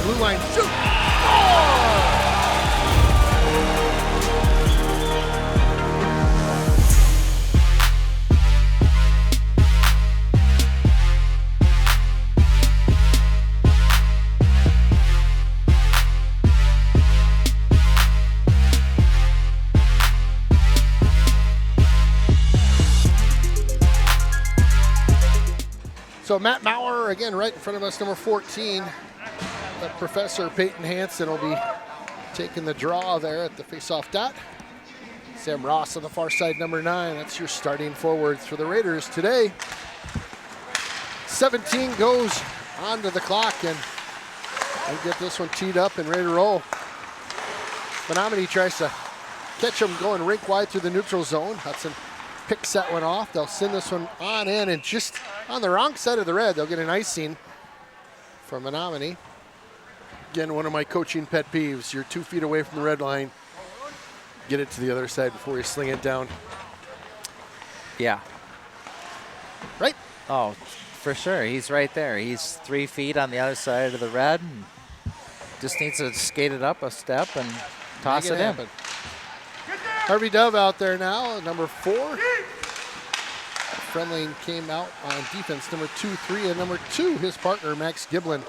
the blue line. Shoot! Score! So Matt Maurer, again, right in front of us, number 14. Professor Peyton Hansen will be taking the draw there at the faceoff dot. Sam Ross on the far side, number 9. That's your starting forwards for the Raiders today. 17 goes onto the clock, and we get this one teed up and ready to roll. Menomonie tries to catch him going rink wide through the neutral zone. Hudson picks that one off. They'll send this one on in, and just on the wrong side of the red, they'll get an icing from Menomonie. Again, one of my coaching pet peeves. You're 2 feet away from the red line. Get it to the other side before you sling it down. Yeah. Right? Oh, for sure. He's right there. He's 3 feet on the other side of the red. And just needs to skate it up a step and toss it in. Harvey Dove out there now, number 4. Friendly came out on defense, number 2-3, and number 2, his partner, Max Giblin,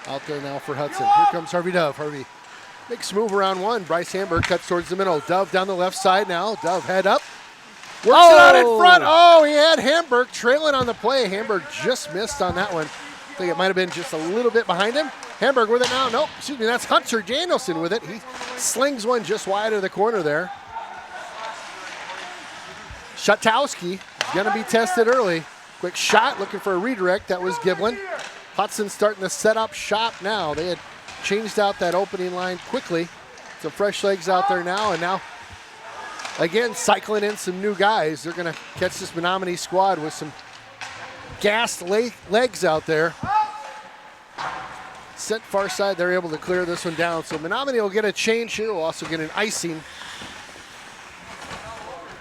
out there now for Hudson. Here comes Harvey Dove. Harvey makes a move around one. Bryce Hamburg cuts towards the middle. Dove down the left side now. Dove head up. Works it out in front. Oh, he had Hamburg trailing on the play. Hamburg just missed on that one. I think it might have been just a little bit behind him. Hamburg with it now. Nope, excuse me, that's Hunter Danielson with it. He slings one just wide of the corner there. Shatowski going to be tested early. Quick shot, looking for a redirect. That was Giblin. Hudson starting to set up shop now. They had changed out that opening line quickly. Some fresh legs out there now, and now, again, cycling in some new guys. They're going to catch this Menomonie squad with some gassed legs out there. Set far side, they're able to clear this one down. So Menomonie will get a change here. We'll also get an icing.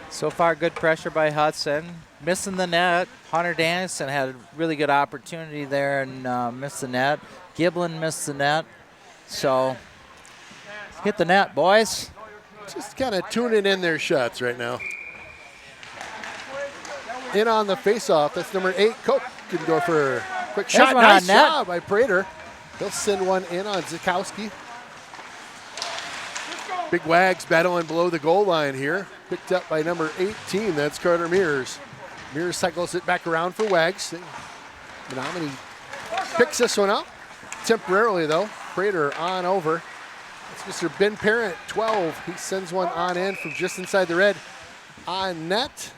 So far, good pressure by Hudson. Missing the net. Hunter Danielson had a really good opportunity there and missed the net. Giblin missed the net. So hit the net, boys. Just kind of tuning in their shots right now. In on the faceoff, that's number 8, Kokendorfer. Quick shot, nice job by Prater. He'll send one in on Zukowski. Big Wags battling below the goal line here. Picked up by number 18, that's Carter Mears. Mears cycles it back around for Wags. Menomonie picks this one up temporarily though. Prater on over. It's Mr. Ben Parent, 12. He sends one on in from just inside the red. On net.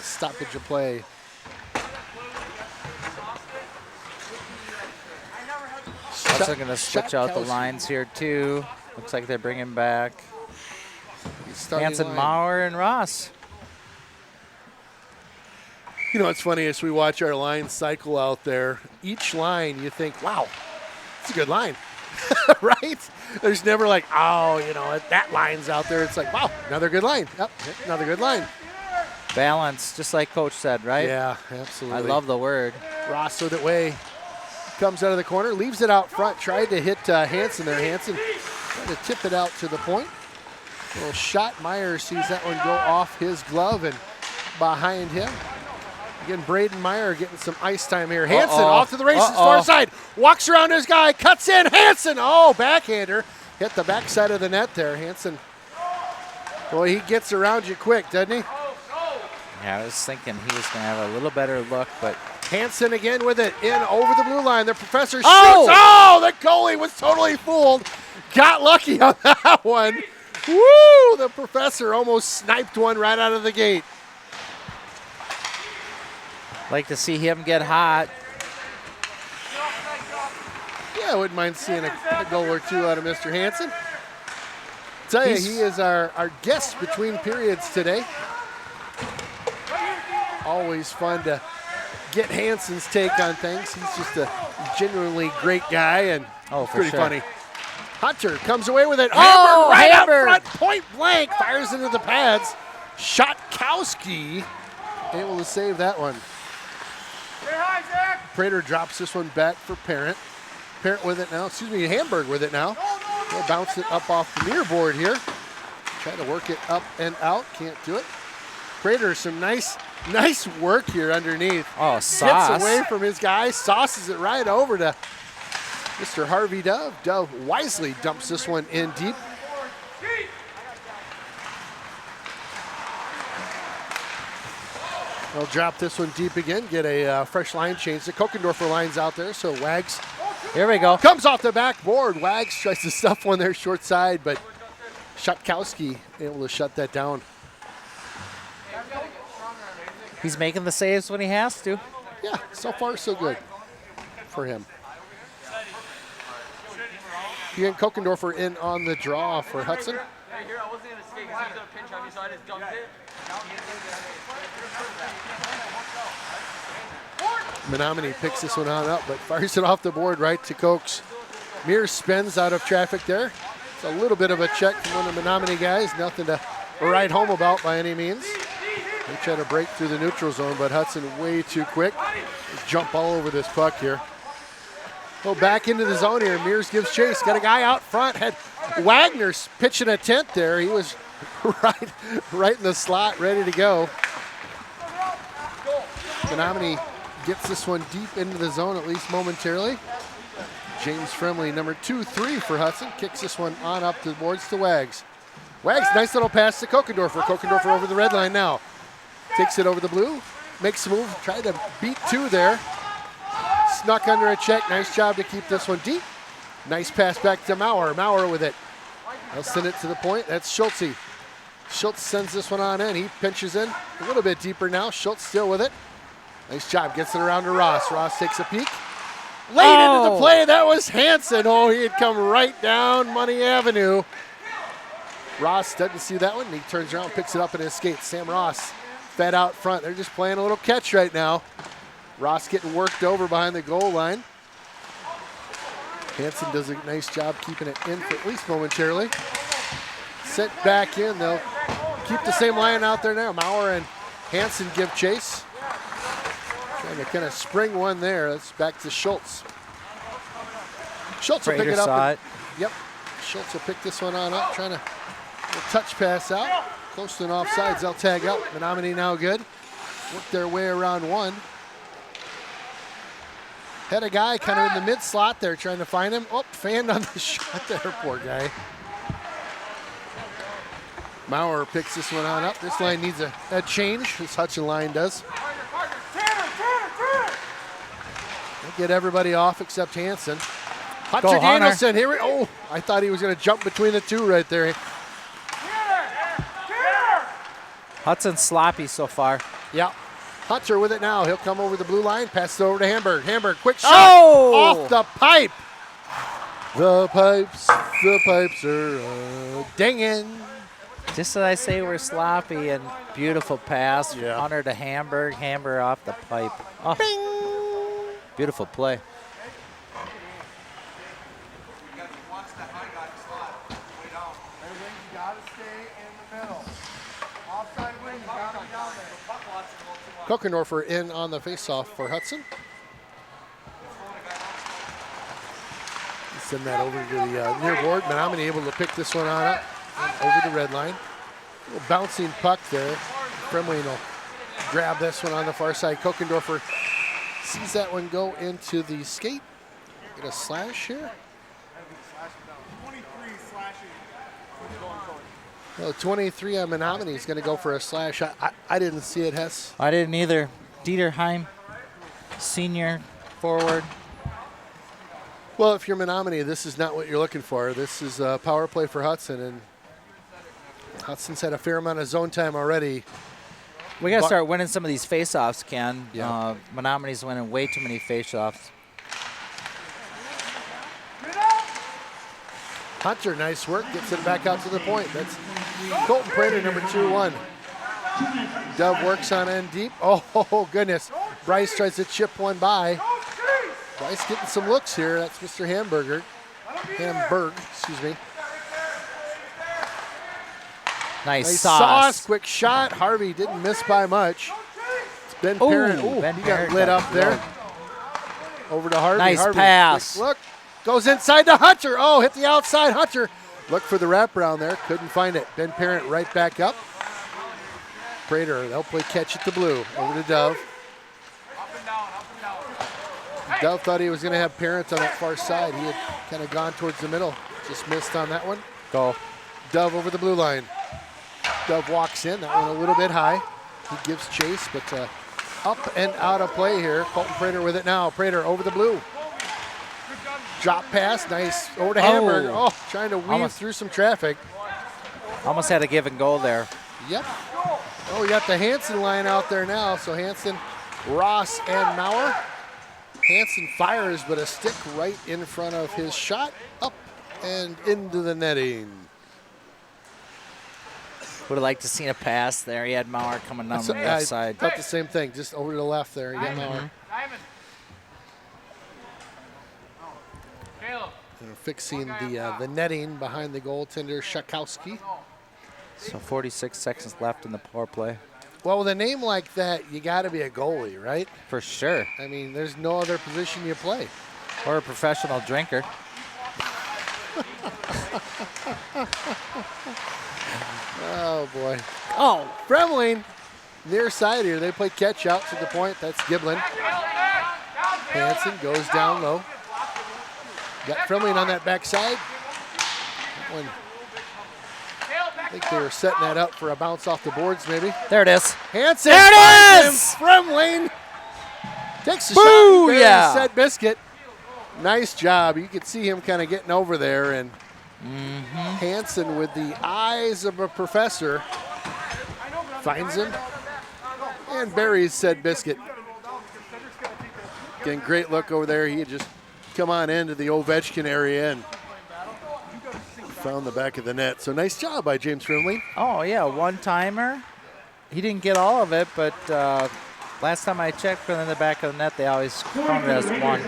Stoppage of play. Also going to switch out the lines here too. Looks like they're bringing back Hansen, Maurer, and Ross. You know, it's funny as we watch our line cycle out there, each line you think, wow, it's a good line, right? There's never like, oh, you know, that line's out there. It's like, wow, another good line. Yep, another good line. Balance, just like Coach said, right? Yeah, absolutely. I love the word. Ross with it way. Comes out of the corner, leaves it out front, tried to hit Hansen there. Hansen trying to tip it out to the point. Little shot. Meyer sees that one go off his glove and behind him. Again, Braden Meyer getting some ice time here. Hansen off to the races, far side. Walks around his guy, cuts in. Hansen, backhander. Hit the backside of the net there. Hansen, boy, he gets around you quick, doesn't he? Yeah, I was thinking he was going to have a little better look, but Hansen again with it in over the blue line. The professor shoots. Oh, the goalie was totally fooled. Got lucky on that one. Woo! The professor almost sniped one right out of the gate. Like to see him get hot. Yeah, I wouldn't mind seeing a goal or two out of Mr. Hansen. Tell you, he is our guest between periods today. Always fun to get Hansen's take on things. He's just a genuinely great guy and pretty funny. Hunter comes away with it. Hamburg right out front, point blank, fires into the pads. Shatowski able to save that one. Prater drops this one back for Parent. Parent with it now. Excuse me, Hamburg with it now. They'll bounce it up off the near board here. Try to work it up and out. Can't do it. Prater, some nice work here underneath. Oh, Sauce. Gets away from his guy. Sauces it right over to Mr. Harvey Dove. Dove wisely dumps this one in deep. They'll drop this one deep again, get a fresh line change. The Kokendorfer line's out there, so Wags Here we go. comes off the backboard. Wags tries to stuff one there short side, but Shutkowski able to shut that down. He's making the saves when he has to. Yeah, so far so good for him. Ian Kokendorfer in on the draw for Hudson. Hey, here, I wasn't going to skate because he was going to pinch on me, so I just dunked it. Menomonie picks this one on up, but fires it off the board right to Cokes. Mears spins out of traffic there. It's a little bit of a check from one of the Menomonie guys. Nothing to write home about by any means. They try to break through the neutral zone, but Hudson way too quick. Jump all over this puck here. Go back into the zone here. Mears gives chase. Got a guy out front. Had Wagner pitching a tent there. He was right in the slot, ready to go. Menomonie gets this one deep into the zone, at least momentarily. James Fremley, number 2-3 for Hudson, kicks this one on up the boards to Wags. Wags, nice little pass to Kokendorfer. Kokendorfer over the red line now. Takes it over the blue, makes a move, tried to beat two there. Snuck under a check, nice job to keep this one deep. Nice pass back to Maurer. Maurer with it. They'll send it to the point. That's Schultze. Schultz sends this one on in. He pinches in a little bit deeper now. Schultz still with it. Nice job. Gets it around to Ross. Ross takes a peek. Late into the play. That was Hansen. Oh, he had come right down Money Avenue. Ross doesn't see that one. He turns around, picks it up in his skates. Sam Ross fed out front. They're just playing a little catch right now. Ross getting worked over behind the goal line. Hansen does a nice job keeping it in for at least momentarily. Set back in. They'll keep the same line out there now. Maurer and Hansen give chase. Trying to kind of spring one there. That's back to Schultz. Schultz will pick it up. Saw it. Yep. Schultz will pick this one on up. Trying to touch pass out. Close to an offsides. They'll tag up. Menomonie now good. Work their way around one. Had a guy kind of in the mid slot there trying to find him. Oh, fanned on the shot there, poor guy. Maurer picks this one on up. This line needs a change. This Hudson line does. They'll get everybody off except Hansen. Hunter Danielson, here we oh, I thought he was going to jump between the two right there. Hudson's sloppy so far. Yeah. Hunter with it now. He'll come over the blue line, pass it over to Hamburg. Hamburg, quick shot off the pipe. The pipes are dinging. Just as I say, we're sloppy and beautiful pass. Yeah. Hunter to Hamburg. Hamburg off the pipe. Oh. Beautiful play. Kokendorfer in on the faceoff for Hudson. Send that over to the near board. Menomonie able to pick this one on up and over the red line. A little bouncing puck there. Fremley will grab this one on the far side. Kokendorfer sees that one go into the skate. Get a slash here. Well, 23 on Menomonie is going to go for a slash. I didn't see it, Hess. I didn't either. Dieterheim, senior forward. Well, if you're Menomonie, this is not what you're looking for. This is a power play for Hudson, and Hudson's had a fair amount of zone time already. We got to start winning some of these face-offs, Ken. Yeah. Menomonie's winning way too many face-offs. Hunter, nice work, gets it back out to the point. That's Colton Prater, number 2-1. Dove works on end deep. Oh, goodness. Bryce tries to chip one by. Bryce getting some looks here. That's Mr. Hamburg, excuse me. Nice sauce. Quick shot. Harvey didn't miss by much. It's Ben Parent. Ben He Parent got lit got up there. Over to Harvey. Nice Harvey, pass. quick look. Goes inside to Hunter. Oh, hit the outside. Hunter looked for the wraparound there. Couldn't find it. Ben Parent right back up. Prater, they'll play catch at the blue. Over to Dove. Dove thought he was going to have Parent on that far side. He had kind of gone towards the middle. Just missed on that one. Goal. Dove over the blue line. Dove walks in. That one a little bit high. He gives chase, but up and out of play here. Colton Prater with it now. Prater over the blue. Drop pass. Nice over to Hamburg. Oh, trying to weave through some traffic. Almost had a give and goal there. Yep. Oh, we got the Hanson line out there now. So Hanson, Ross, and Maurer. Hanson fires, but a stick right in front of his shot. Up and into the netting. Would have liked to seen a pass there. He had Maurer coming down the left side. I thought the same thing, just over to the left there. You got Maurer. And fixing the netting behind the goaltender, Shakowski. So 46 seconds left in the power play. Well, with a name like that, you got to be a goalie, right? For sure. I mean, there's no other position you play. Or a professional drinker. Oh, boy. Oh, Fremling, near side here. They play catch out to the point. That's Giblin. Hanson goes down low. Got Fremling on that backside. That one, I think they were setting that up for a bounce off the boards, maybe. There it is. Hanson. There it is! Fremling takes a Boo, shot. yeah. Set biscuit. Nice job. You could see him kind of getting over there, and Hanson, with the eyes of a professor, finds him and buries said biscuit. Again, great look over there. He had just come on into the Ovechkin area and found the back of the net. So nice job by James Fremling. Oh, yeah, one-timer. He didn't get all of it, but last time I checked from in the back of the net, they always count it as one.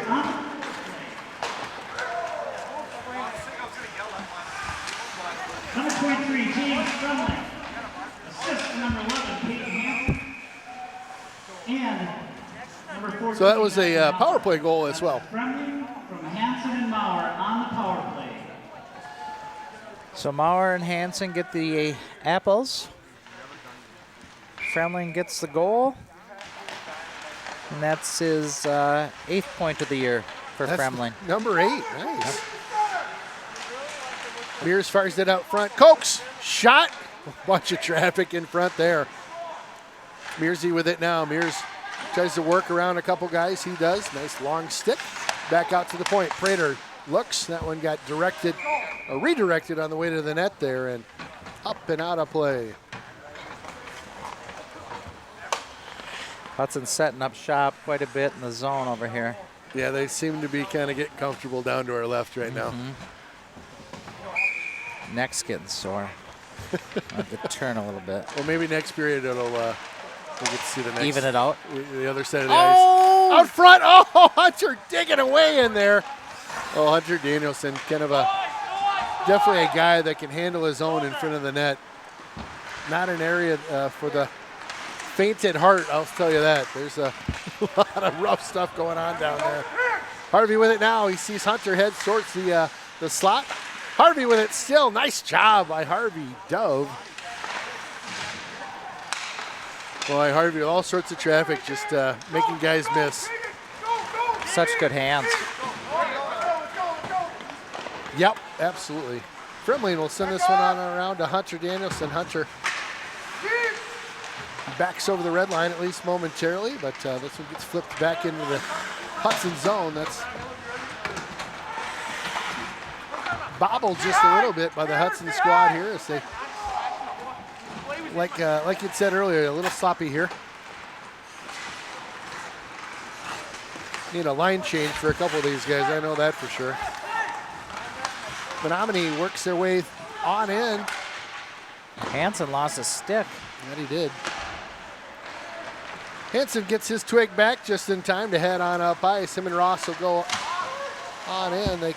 Number 23, James Fremling. Assist to number 11, Peyton Hanson. And number 14. So that was a power play goal as well. Fremling from Hanson and Maurer on the power play. So Maurer and Hanson get the apples. Fremling gets the goal. And that's his 8th point of the year for Fremling. Number 8, nice. Mears fires it out front. Cokes, shot. Bunch of traffic in front there. Mearsy with it now. Mears tries to work around a couple guys. He does. Nice long stick. Back out to the point. Prater looks. That one got redirected on the way to the net there, and up and out of play. Hudson setting up shop quite a bit in the zone over here. Yeah, they seem to be kind of getting comfortable down to our left right now. Neck's getting sore. I have to turn a little bit. Well, maybe next period we'll get to see the next. Even it out. The other side of the ice. Out front. Oh, Hunter digging away in there. Oh, Hunter Danielson, kind of definitely a guy that can handle his own in front of the net. Not an area for the faint at heart, I'll tell you that. There's a lot of rough stuff going on down there. Harvey with it now. He sees Hunter head towards the slot. Harvey with it still. Nice job by Harvey Dove. Boy, Harvey with all sorts of traffic, just making guys miss. Such good hands. Yep, absolutely. Fremling will send this one on around to Hunter Danielson. Hunter backs over the red line, at least momentarily, but this one gets flipped back into the Hudson zone. That's bobbled just a little bit by the Hudson squad here as they, like you said earlier, a little sloppy here. Need a line change for a couple of these guys, I know that for sure. Menomonie works their way on in. Hanson lost a stick. That he did. Hanson gets his twig back just in time to head on up ice. Him and Ross will go on in. They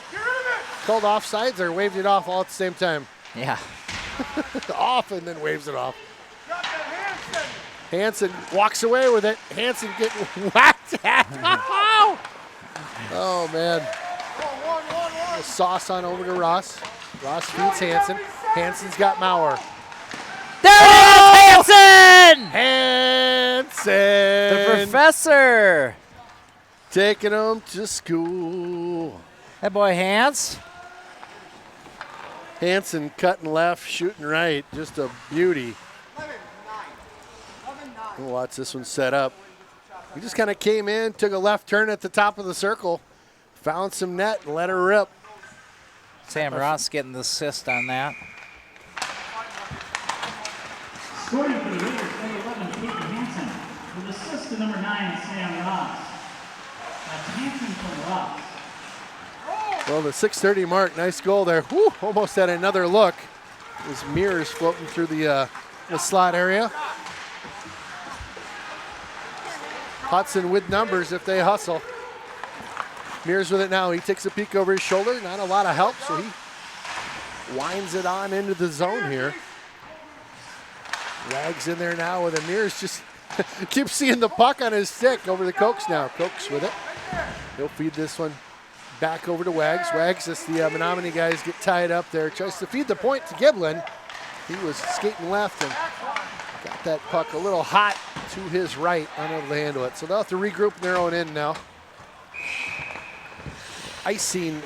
called offsides or waved it off all at the same time. Yeah. Off and then waves it off. Hanson walks away with it. Hanson getting whacked at. Oh, man. Sauce on over to Ross. Ross feeds Hanson. Hanson's got Maurer. There it is, Hanson! Hanson! The professor. Taking him to school. That boy Hans. Hanson cutting left, shooting right. Just a beauty. We'll watch this one set up. He just kind of came in, took a left turn at the top of the circle, found some net, and let her rip. Sam Ross getting the assist on that. Scoring for the Raiders, number 11, Peyton Hanson. With assist to number 9, Sam Ross. That's Hanson from Ross. Well, the 6:30 mark, nice goal there. Whew, almost had another look. There's mirrors floating through the slot area. Hudson with numbers if they hustle. Mears with it now. He takes a peek over his shoulder. Not a lot of help, so he winds it on into the zone here. Wags in there now with a Mears. Just keeps seeing the puck on his stick over the Cokes now. Cokes with it. He'll feed this one back over to Wags. Wags, as the Menomonie guys get tied up there, tries to feed the point to Giblin. He was skating left and got that puck a little hot to his right, unable to handle it. So they'll have to regroup in their own end now. Icing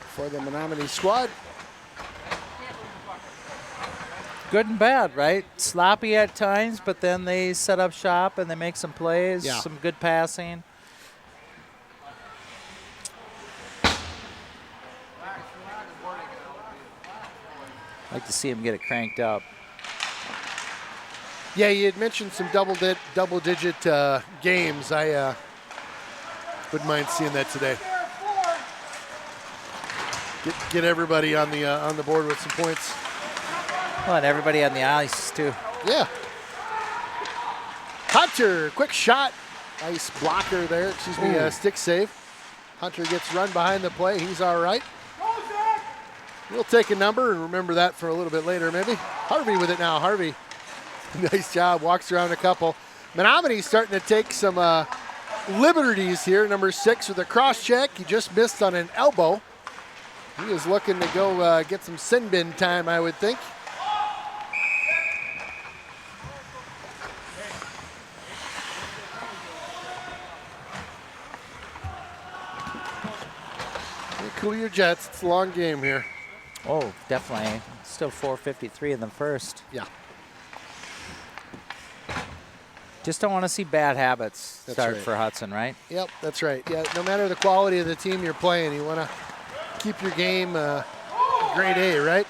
for the Menomonie squad. Good and bad, right? Sloppy at times, but then they set up shop and they make some plays, Yeah. some good passing. Like to see him get it cranked up. Yeah, you had mentioned some double-digit games. I wouldn't mind seeing that today. Get everybody on the board with some points. Well, and everybody on the ice too. Yeah. Hunter, quick shot. Nice blocker there. Excuse me, stick save. Hunter gets run behind the play. He's all right. We'll take a number and remember that for a little bit later, maybe. Harvey with it now. Harvey, nice job. Walks around a couple. Menomonie's starting to take some liberties here. Number 6 with a cross check. He just missed on an elbow. He is looking to go get some sin bin time, I would think. Cool your Jets. It's a long game here. Oh, definitely. Still 4:53 in the first. Yeah. Just don't want to see bad habits That's start right. for Hudson, right? Yep, that's right. Yeah, no matter the quality of the team you're playing, you want to keep your game grade A, right?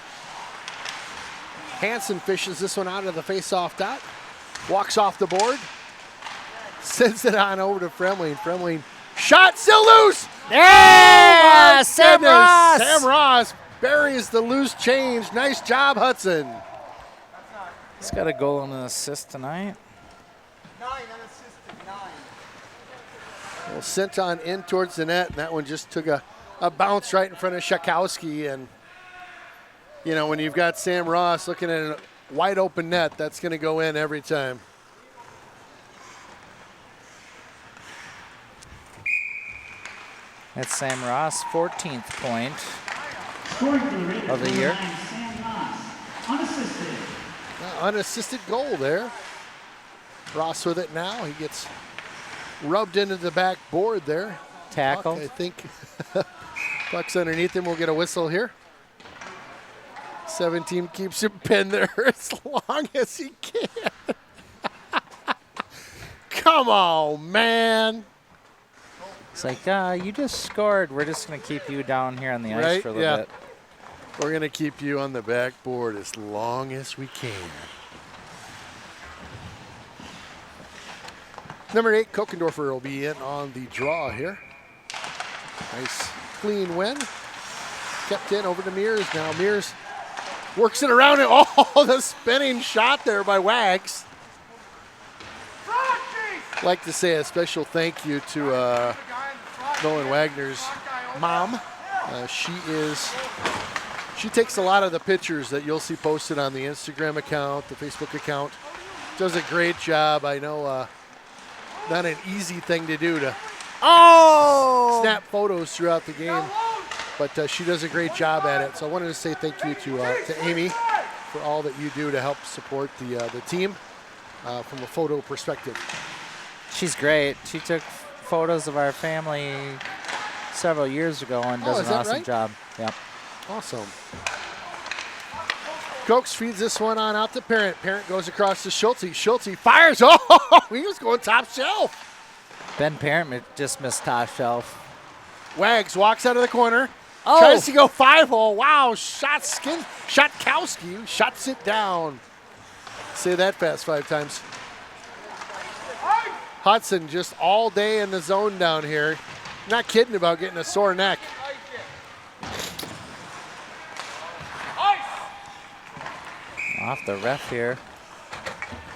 Hanson fishes this one out of the face-off dot. Walks off the board. Sends it on over to Fremling. Fremling shot still loose. Yeah, my Sam goodness. Ross. Sam Ross buries the loose change. Nice job, Hudson. He's got a goal and an assist tonight. 9 unassisted, 9. Well, sent on in towards the net, and that one just took a bounce right in front of Shakowski. And, you know, when you've got Sam Ross looking at a wide open net, that's going to go in every time. That's Sam Ross, 14th point Scoring for the Raiders, of the number year. 9, Sam Ross. Unassisted. Unassisted goal there. Ross with it now. He gets rubbed into the back board there. Tackle. Puck, I think. Puck's underneath him. We'll get a whistle here. 17 keeps him pinned there as long as he can. Come on, man. It's like, you just scored. We're just going to keep you down here on the ice Right, for a little yeah. bit. We're going to keep you on the backboard as long as we can. Number 8, Kokendorfer will be in on the draw here. Nice clean win. Kept in over to Mears. Now Mears works it around it. Oh, the spinning shot there by Wags. Like to say a special thank you to Nolan Wagner's mom. She takes a lot of the pictures that you'll see posted on the Instagram account, the Facebook account. Does a great job. I know not an easy thing to do to snap photos throughout the game. but she does a great job at it. So I wanted to say thank you to Amy for all that you do to help support the team from a photo perspective. She's great. She took photos of our family several years ago and does is an that awesome right? job. Yep. Awesome. Cokes feeds this one on out to Parent. Parent goes across to Schulte. Schulte fires. Oh, he was going top shelf. Ben Parent just missed top shelf. Wags walks out of the corner. Oh. Tries to go 5-hole. Wow, Shotkowski shuts it down. Say that fast 5 times. Hudson just all day in the zone down here. Not kidding about getting a sore neck. Off the ref here.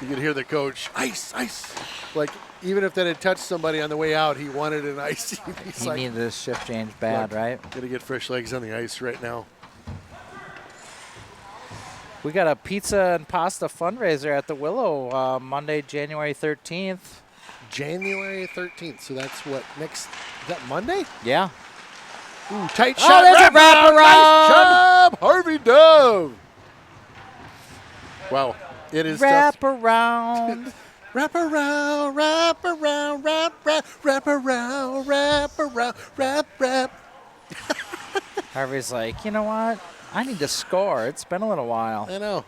You could hear the coach, ice, ice. Like, even if that had touched somebody on the way out, he wanted an ice. He needed this shift change bad, right? Gonna get fresh legs on the ice right now. We got a pizza and pasta fundraiser at the Willow Monday, January 13th. January 13th, so that's what, next, is that Monday? Yeah. Ooh, tight shot. There's a wraparound. Nice job, Harvey Dove. Wow, it is Wrap tough. around. Wrap around, wrap around, wrap, wrap, wrap around, wrap around, wrap, wrap. Harvey's like, you know what? I need to score. It's been a little while. I know.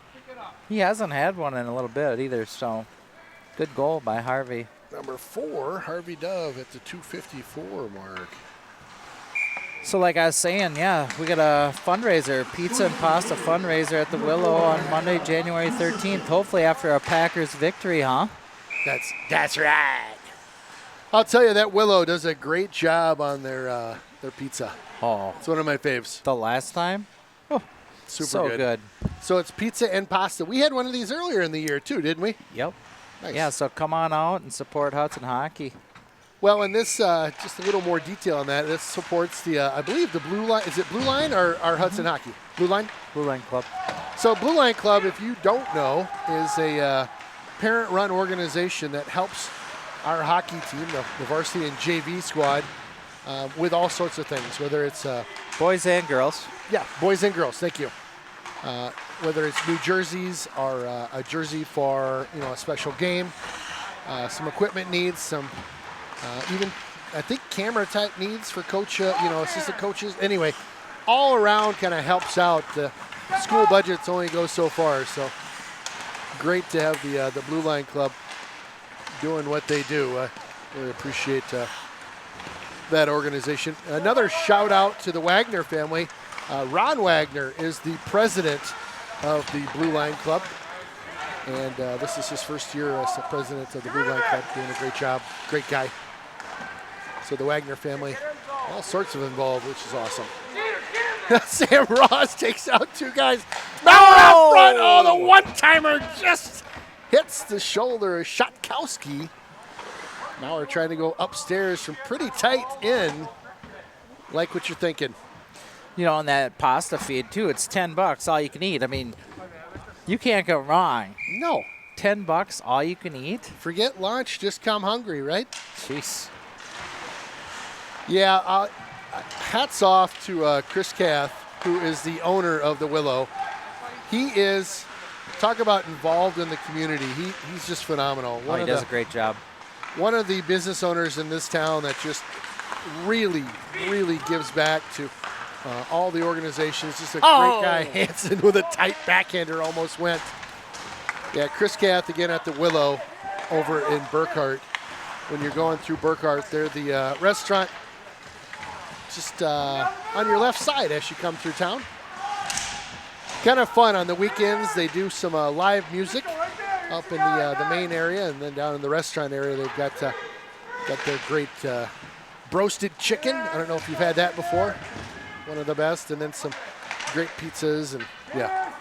He hasn't had one in a little bit either, so good goal by Harvey. Number 4, Harvey Dove at the 254 mark. So like I was saying, yeah, we got a fundraiser, pizza and pasta fundraiser at the Willow on Monday, January 13th. Hopefully after a Packers victory, huh? That's right. I'll tell you, that Willow does a great job on their pizza. Oh, It's one of my faves. the last time? Super so good. good. So it's pizza and pasta. We had one of these earlier in the year too, didn't we? Yep. Nice. Yeah, so come on out and support Hudson hockey. Well, and this, just a little more detail on that. This supports the, I believe the Blue Line. Is it Blue Line or Hudson Hockey? Blue Line? Blue Line Club. So Blue Line Club, if you don't know, is a parent-run organization that helps our hockey team, the varsity and JV squad, with all sorts of things, whether it's Boys and girls. yeah, boys and girls. Thank you. Whether it's new jerseys or a jersey for a special game, some equipment needs, some even I think camera type needs for coach, assistant coaches. Anyway, all around kind of helps out. The school budgets only go so far, so great to have the Blue Line Club doing what they do. I really appreciate that organization. Another shout out to the Wagner family. Ron Wagner is the president of the Blue Line Club, and this is his first year as the president of the Blue Line Club, doing a great job. Great guy. So the Wagner family, all sorts of involved, which is awesome. Sam Ross takes out 2 guys. Mauer out front. Oh, the one-timer just hits the shoulder of Shotkowski. Mauer trying to go upstairs from pretty tight in. Like what you're thinking. On that pasta feed, too, it's $10, all you can eat. I mean, you can't go wrong. No. $10, all you can eat? Forget lunch, just come hungry, right? Jeez. Yeah, hats off to Chris Kath, who is the owner of the Willow. He is, talk about involved in the community. He's just phenomenal. He does a great job. One of the business owners in this town that just really, really gives back to all the organizations. Just a great guy. Hanson with a tight backhander almost went. Yeah, Chris Kath again at the Willow over in Burkhart. When you're going through Burkhart, they're the restaurant just on your left side as you come through town. Kind of fun on the weekends. They do some live music up in the main area, and then down in the restaurant area, they've got their great broasted chicken. I don't know if you've had that before. One of the best, and then some great pizzas, and yeah.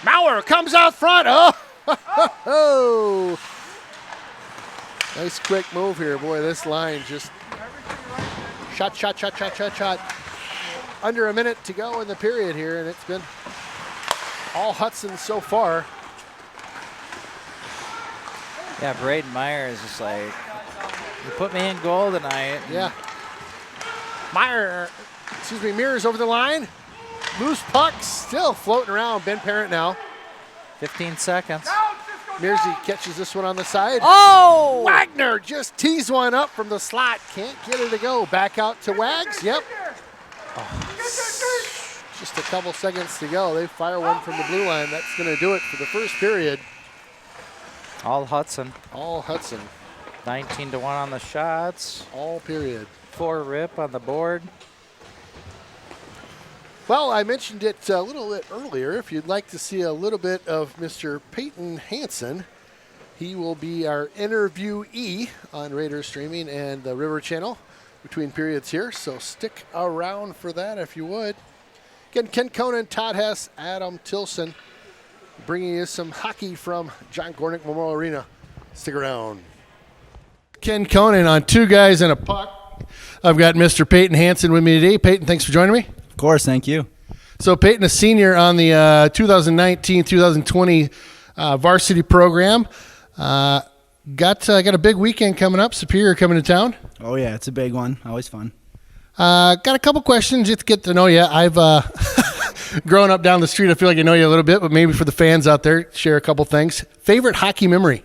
Mauer comes out front. Oh, nice quick move here, boy. This line just shot. Under a minute to go in the period here, and it's been all Hudson so far. Yeah, Braden Meyer is just like, you put me in goal tonight. Yeah. Meyer Mears over the line. Loose puck still floating around. Ben Parent now. 15 seconds. Mearsy catches this one on the side. Oh! Wagner just tees one up from the slot. Can't get it to go. Back out to Wags. Yep. Just a couple seconds to go. They fire one from the blue line. That's going to do it for the first period. All Hudson. All Hudson. 19-1 on the shots. All period. 4 rip on the board. Well, I mentioned it a little bit earlier. If you'd like to see a little bit of Mr. Peyton Hansen, he will be our interviewee on Raiders Streaming and the River Channel between periods here. So stick around for that if you would. Again, Ken Conan, Todd Hess, Adam Tilson, bringing you some hockey from John Gornick Memorial Arena. Stick around. Ken Conan on Two Guys and a Puck. I've got Mr. Peyton Hansen with me today. Peyton, thanks for joining me. Of course, thank you. So Peyton, a senior on the 2019-2020 varsity program. Got a big weekend coming up. Superior coming to town. Oh, yeah, it's a big one. Always fun. Got a couple questions just to get to know you. I've grown up down the street. I feel like I know you a little bit, but maybe for the fans out there, share a couple things. Favorite hockey memory?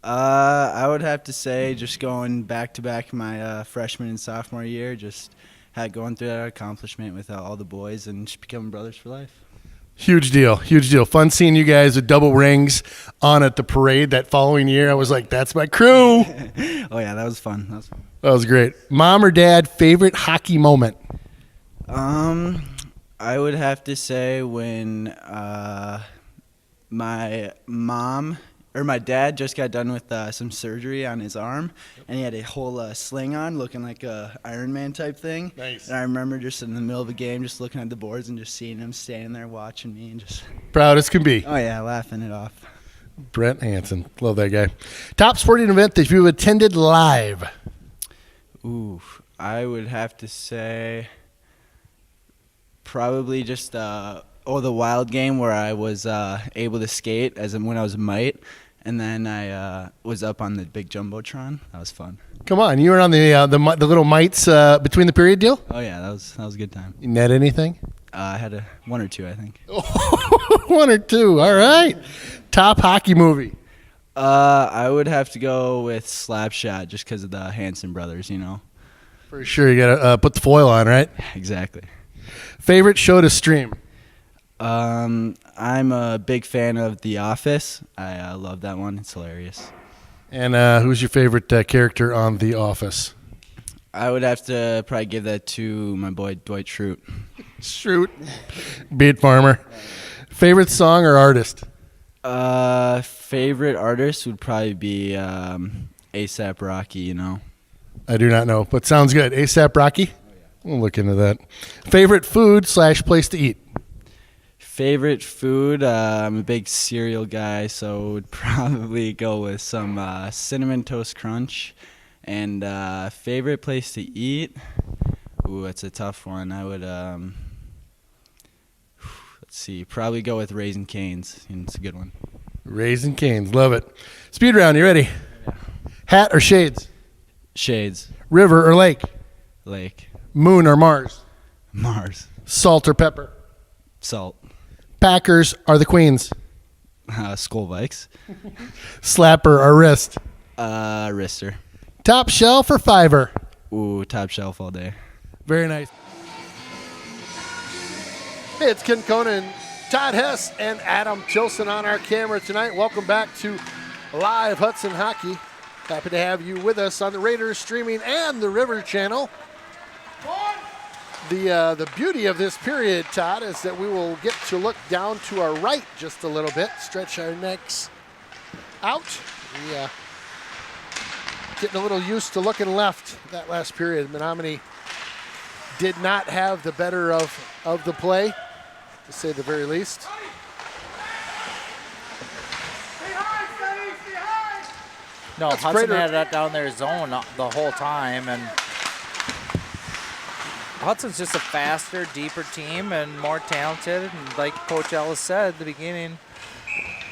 I would have to say just going back-to-back my freshman and sophomore year, just going through that accomplishment with all the boys and just becoming brothers for life. Huge deal. Fun seeing you guys with double rings on at the parade that following year. I was like, that's my crew. Oh, yeah, that was fun. That was great. Mom or dad, favorite hockey moment? I would have to say when my dad just got done with some surgery on his arm, and he had a whole sling on, looking like a Iron Man type thing. Nice. And I remember just in the middle of a game, just looking at the boards and just seeing him standing there watching me and just. Proud as can be. Oh yeah, laughing it off. Brent Hansen, love that guy. Top sporting event that you've attended live? Ooh, I would have to say probably just the Wild game where I was able to skate when I was a mite. And then I was up on the big jumbotron. That was fun. Come on, you were on the little mites between the period deal? Oh yeah, that was a good time. You net anything? I had one or two, I think. One or two. All right. Top hockey movie? I would have to go with Slapshot just because of the Hansen brothers, you know. For sure, you gotta put the foil on, right? Exactly. Favorite show to stream? I'm a big fan of The Office. I love that one. It's hilarious. And who's your favorite character on The Office? I would have to probably give that to my boy Dwight Schrute. Schrute. Beat Farmer. Favorite song or artist? Favorite artist would probably be A$AP Rocky, you know. I do not know, but sounds good. A$AP Rocky? Oh, yeah. We'll look into that. Favorite food / place to eat? Favorite food, I'm a big cereal guy, so would probably go with some Cinnamon Toast Crunch. And favorite place to eat, ooh, that's a tough one. I would, let's see, probably go with Raising Cane's. It's a good one. Raising Cane's, love it. Speed round, you ready? Yeah. Hat or shades? Shades. River or lake? Lake. Moon or Mars? Mars. Salt or pepper? Salt. Packers are the Queens? Skull Vikes. Slapper or wrist? Wrister. Top shelf or fiver? Ooh, top shelf all day. Very nice. Hey, it's Ken Conan, Todd Hess, and Adam Tilson on our camera tonight. Welcome back to Live Hudson Hockey. Happy to have you with us on the Raiders Streaming and the River Channel. The beauty of this period, Todd, is that we will get to look down to our right just a little bit, stretch our necks out. We getting a little used to looking left that last period. Menomonie did not have the better of the play, to say the very least. No, That's Hudson greater. had that down their zone the whole time, and Hudson's just a faster, deeper team and more talented. And like Coach Ellis said at the beginning,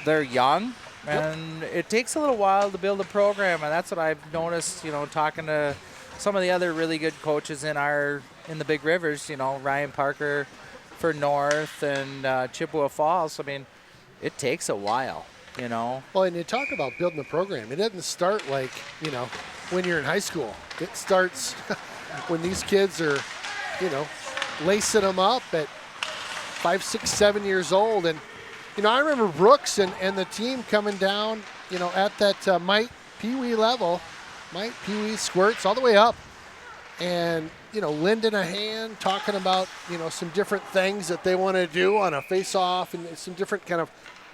they're young, and it takes a little while to build a program, and that's what I've noticed, talking to some of the other really good coaches in the Big Rivers, Ryan Parker for North and Chippewa Falls. I mean, it takes a while, Well, and you talk about building a program. It doesn't start like, when you're in high school. It starts when these kids are, lacing them up at 5, 6, 7 years old. And, I remember Brooks and the team coming down, at that Mite Pee Wee level, Mite Pee Wee squirts all the way up. And, lending a hand, talking about, some different things that they want to do on a face-off and some different kind of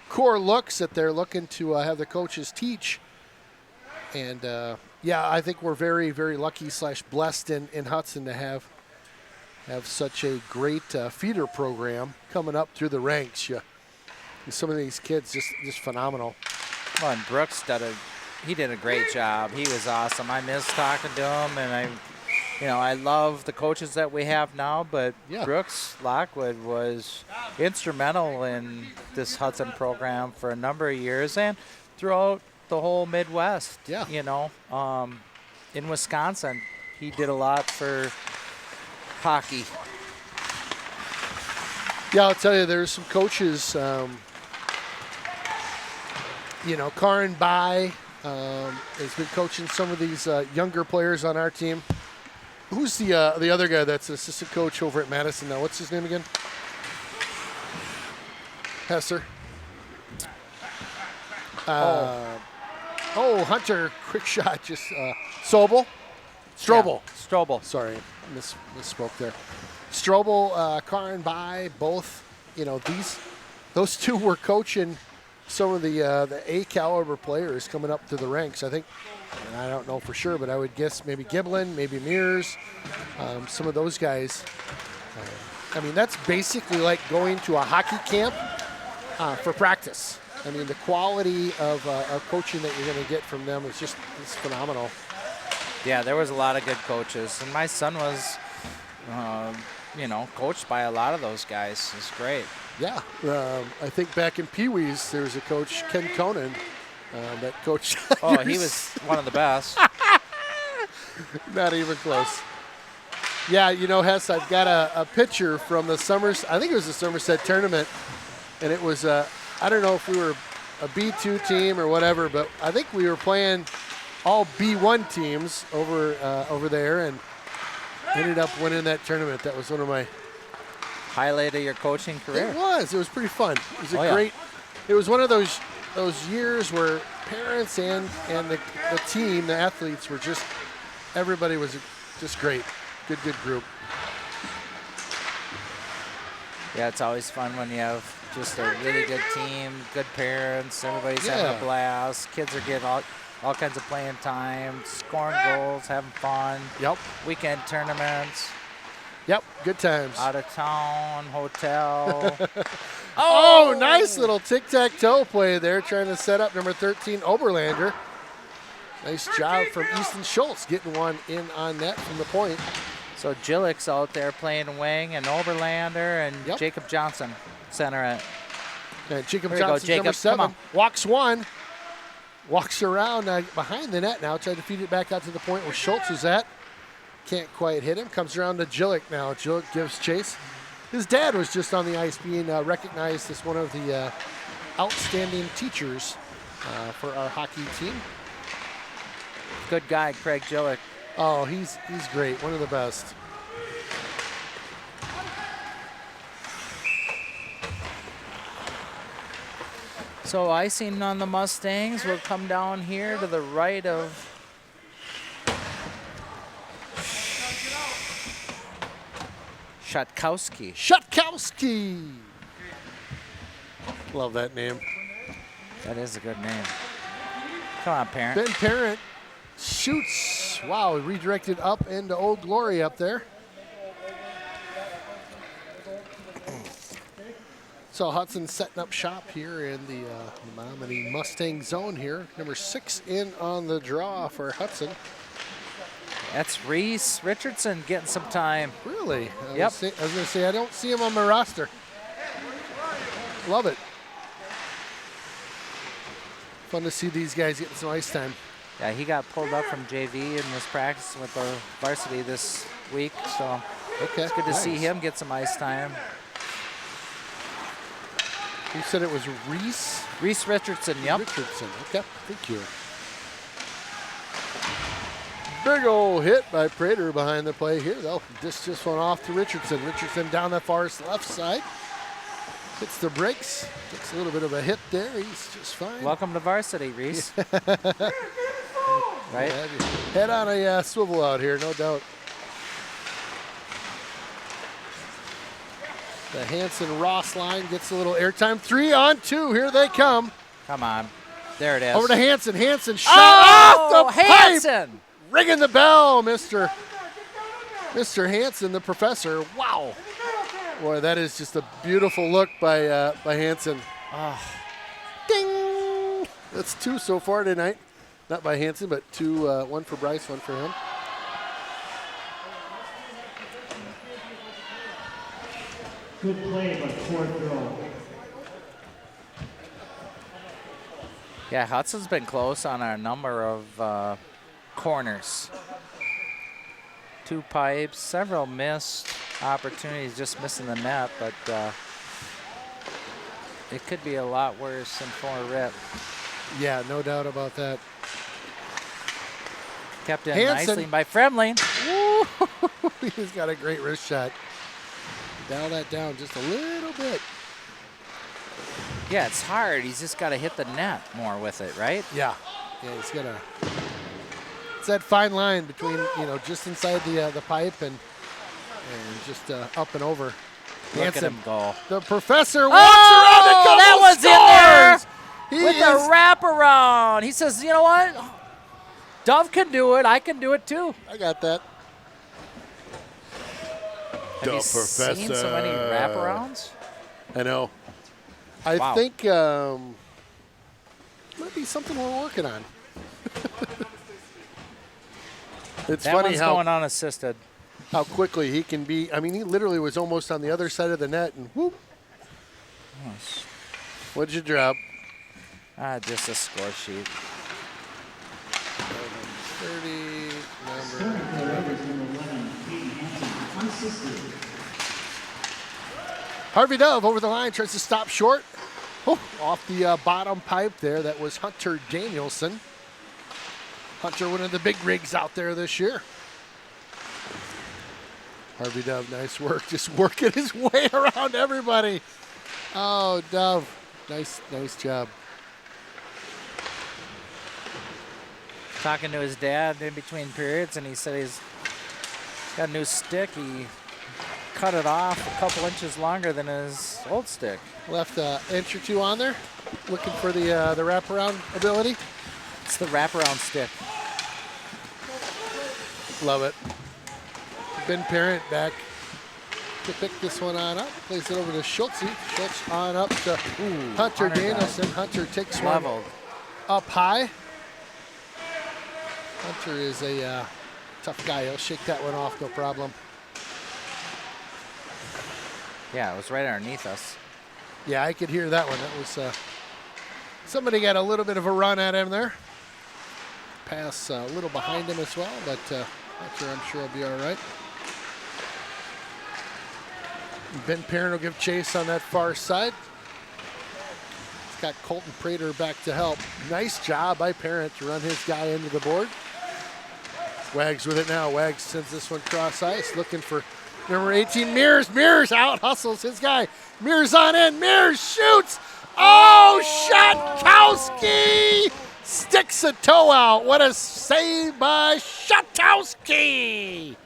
core looks that they're looking to have the coaches teach. And, I think we're very, very lucky / blessed in Hudson to have such a great feeder program coming up through the ranks. And some of these kids just phenomenal. Well, and Brooks he did a great job. He was awesome. I miss talking to him, and I love the coaches that we have now, but Brooks Lockwood was instrumental in this Hudson program for a number of years and throughout the whole Midwest. Yeah. In Wisconsin, he did a lot for hockey. Yeah, I'll tell you, there's some coaches, Karin Bai has been coaching some of these younger players on our team. Who's the other guy that's assistant coach over at Madison now? What's his name again? Hesser. Hunter, quick shot, just Strobel. Yeah, Strobel. Sorry, misspoke there. Strobel, Karin Bai, both, those two were coaching some of the A caliber players coming up to the ranks. I think, and I don't know for sure, but I would guess maybe Giblin, maybe Mears, some of those guys. That's basically like going to a hockey camp for practice. The quality of coaching that you're going to get from them is phenomenal. Yeah, there was a lot of good coaches, and my son was, coached by a lot of those guys. It's great. Yeah, I think back in Pee Wee's, there was a coach, Ken Conan, that coached. Oh, he was one of the best. Not even close. Yeah, Hess, I've got a picture from the I think it was the Somerset tournament, and it was, I don't know if we were a B2 team or whatever, but I think we were playing all B1 teams over there and ended up winning that tournament. That was one of my highlight of your coaching career. It was pretty fun. It was great. It was one of those years where parents and the team, the athletes were everybody was just great. Good group. Yeah, it's always fun when you have just a really good team, good parents, everybody's having a blast. Kids are getting all kinds of playing time, scoring goals, having fun. Yep. Weekend tournaments. Yep, good times. Out of town, hotel. Oh, nice little tic-tac-toe play there, trying to set up number 13, Oberlander. Nice job from Easton Schultz getting one in on net from the point. So Gillick's out there playing wing, and Oberlander and Jacob Johnson center it. And Jacob Johnson, number 7, walks one, walks around behind the net now, tried to feed it back out to the point where Schultz was at. Can't quite hit him. Comes around to Gillick now. Gillick gives chase. His dad was just on the ice being recognized as one of the outstanding teachers for our hockey team. Good guy, Craig Gillick. Oh, he's great. One of the best. So icing on the Mustangs will come down here to the right of Shutkowski. Shutkowski. Love that name. That is a good name. Come on, Parent. Ben Parent shoots. Wow, redirected up into Old Glory up there. So Hudson setting up shop here in the Menomonie Mustang zone here. Number 6 in on the draw for Hudson. That's Reese Richardson getting some time. Really? Yep. I was going to say, I don't see him on my roster. Love it. Fun to see these guys getting some ice time. Yeah, he got pulled up from JV and was practicing with the varsity this week, so Okay. it's good to see nice. him get some ice time. You said it was Reese Reese Richardson, yep. Richardson. Okay, thank you. Big old hit by Prater behind the play here, though. This just went off to Richardson. Richardson down the far left side. Hits the brakes. Takes a little bit of a hit there. He's just fine. Welcome to varsity, Reese. Right? Head on a swivel out here, no doubt. The Hanson-Ross line gets a little airtime. 3-on-2. Here they come. Come on. There it is. Over to Hanson. Hanson shot off the pipe. Hanson! Ringing the bell, Mr. Hanson, the professor. Wow. Boy, that is just a beautiful look by Hanson. Ding! That's 2 so far tonight. Not by Hanson, but 2, 1 for Bryce, 1 for him. Good play, but poor throw. Yeah, Hudson's been close on a number of corners. 2 pipes, several missed opportunities, just missing the net, but it could be a lot worse than 4 rip. Yeah, no doubt about that. Kept in Hanson. nicely by Fremling. Woo! He's got a great wrist shot. Dial that down just a little bit. Yeah, it's hard. He's just got to hit the net more with it, right? Yeah. Yeah, he's got a. It's that fine line between, just inside the pipe and just up and over. Look at Hanson, him go. the professor walks around a couple that was scores! in there with a wraparound. He says, you know what? Dove can do it. I can do it too. I got that. Have you seen so many wraparounds? I know. I Wow. think might be something we're working on. It's That funny one's how going unassisted. quickly he can be. I mean, he literally was almost on the other side of the net, and whoop. Yes. What'd you drop? Just a score sheet. 30, Starting for the Rovers, number 11, Peyton Hanson, unassisted. Harvey Dove over the line, tries to stop short. Oh, off the bottom pipe there. That was Hunter Danielson. Hunter, one of the big rigs out there this year. Harvey Dove, nice work. Just working his way around everybody. Oh, Dove, nice job. Talking to his dad in between periods, and he said he's got a new stick. He cut it off a couple inches longer than his old stick. Left an inch or 2 on there, looking for the wraparound ability. It's the wraparound stick. Love it. Ben Parent back to pick this one on up. Plays it over to Schultz. Schultz on up to Hunter Danielson. Hunter takes one Leveled. up high. Hunter is a tough guy. He'll shake that one off, no problem. Yeah, it was right underneath us. Yeah, I could hear that one. That was somebody got a little bit of a run at him there. Pass a little behind him as well, but Hunter, I'm sure, will be all right. Ben Parent will give chase on that far side. He's got Colton Prater back to help. Nice job by Parent to run his guy into the board. Wags with it now. Wags sends this one cross ice, looking for number 18, Mears. Mears out, hustles his guy. Mears on in. Mears shoots. Oh, Shatowski sticks a toe out. What a save by Shatowski.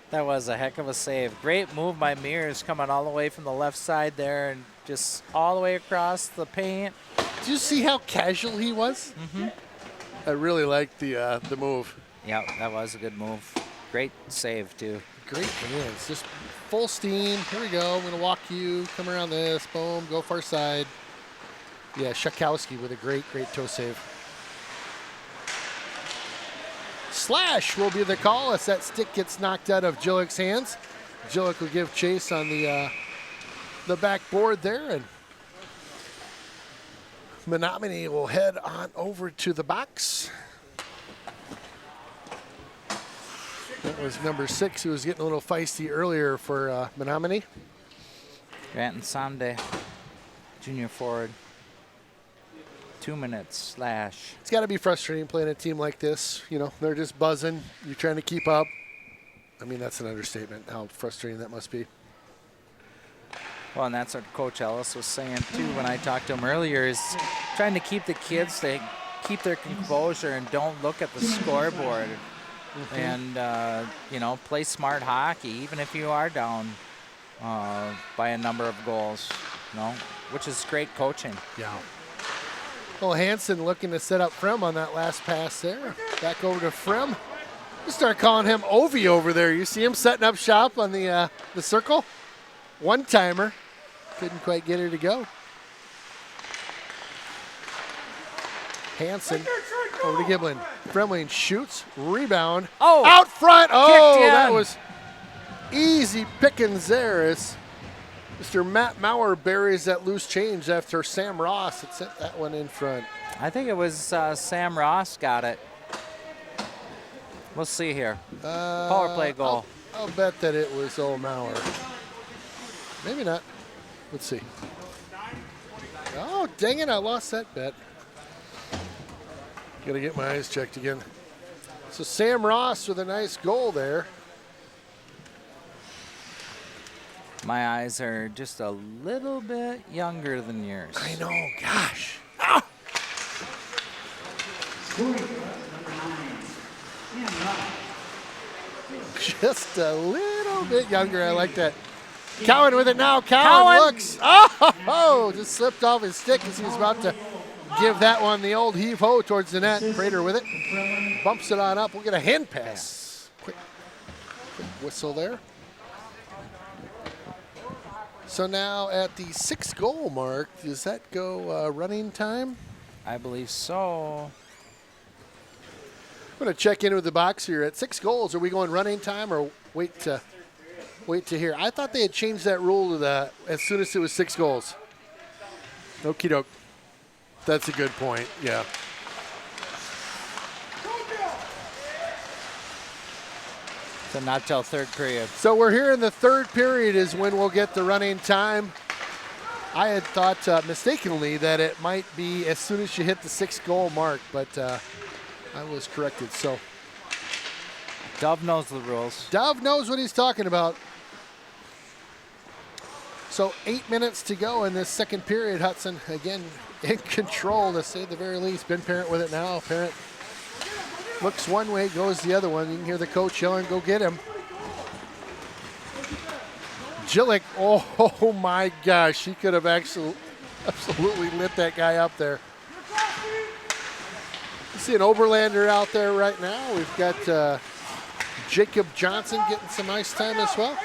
That was a heck of a save. Great move by Mears, coming all the way from the left side there and just all the way across the paint. Did you see how casual he was? Mm-hmm. I really liked the move. Yeah, that was a good move. Great save, too. Great hands, just full steam. Here we go. I'm going to walk you, come around this, boom, go far side. Yeah, Shakowski with a great toe save. Slash will be the call as that stick gets knocked out of Jillick's hands. Jillick will give chase on the backboard there, and Menomonie will head on over to the box. was number 6 who was getting a little feisty earlier for Menomonie. Granton Sunday, junior forward. 2 minutes slash. It's got to be frustrating playing a team like this. You know, they're just buzzing. You're trying to keep up. I mean, that's an understatement, how frustrating that must be. Well, and that's what Coach Ellis was saying, too, when I talked to him earlier, is trying to keep the kids to keep their composure and don't look at the scoreboard. And, you know, play smart hockey, even if you are down by a number of goals, you know, which is great coaching. Yeah. Well, Hansen looking to set up Frem on that last pass there. Back over to Frem. We start calling him Ovi over there. You see him setting up shop on the circle? One-timer. Couldn't quite get her to go. Hansen over to Giblin. Fremling shoots, rebound. Oh! Out front. Oh, Kicked in. that was easy pickings there as Mr. Matt Maurer buries that loose change after Sam Ross had sent that one in front. I think it was Sam Ross got it. We'll see here. Power play goal. I'll bet that it was old Maurer. Maybe not. Let's see. Oh, dang it, I lost that bet. Got to get my eyes checked again. So Sam Ross with a nice goal there. My eyes are just a little bit younger than yours. I know, gosh. Ah! Just a little bit younger. I like that. Cowan with it now. Cowan looks. Oh, just slipped off his stick as he was about to give that one the old heave-ho towards the net. Prater with it. Bumps it on up. We'll get a hand pass. Quick whistle there. So now at the 6 goal mark, does that go running time? I believe so. I'm going to check in with the box here. At 6 goals, are we going running time or wait to hear? I thought they had changed that rule to as soon as it was 6 goals. Okie doke. That's a good point, yeah. So not till third period. So we're here in the third period is when we'll get the running time. I had thought mistakenly that it might be as soon as you hit the 6 goal mark, but I was corrected. So Dove knows the rules. Dove knows what he's talking about. So 8 minutes to go in this second period. Hudson again in control to say the very least. Ben Parent with it now. Parent looks one way, goes the other one. You can hear the coach yelling, go get him. Jillick, oh my gosh, he could have absolutely lit that guy up there. You see an Oberlander out there right now. We've got Jacob Johnson getting some ice time as well.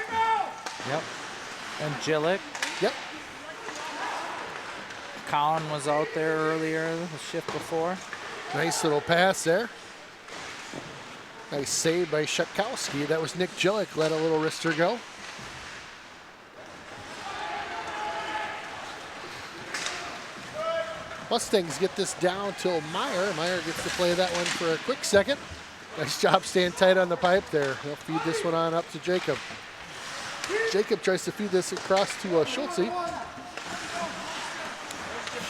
Yep. And Jillick. Yep. Colin was out there earlier, the shift before. Nice little pass there. Nice save by Shekowski. That was Nick Jillick, let a little wrister go. Mustangs get this down till Meyer. Meyer gets to play that one for a quick second. Nice job staying tight on the pipe there. They'll feed this one on up to Jacob. Jacob tries to feed this across to Schultze.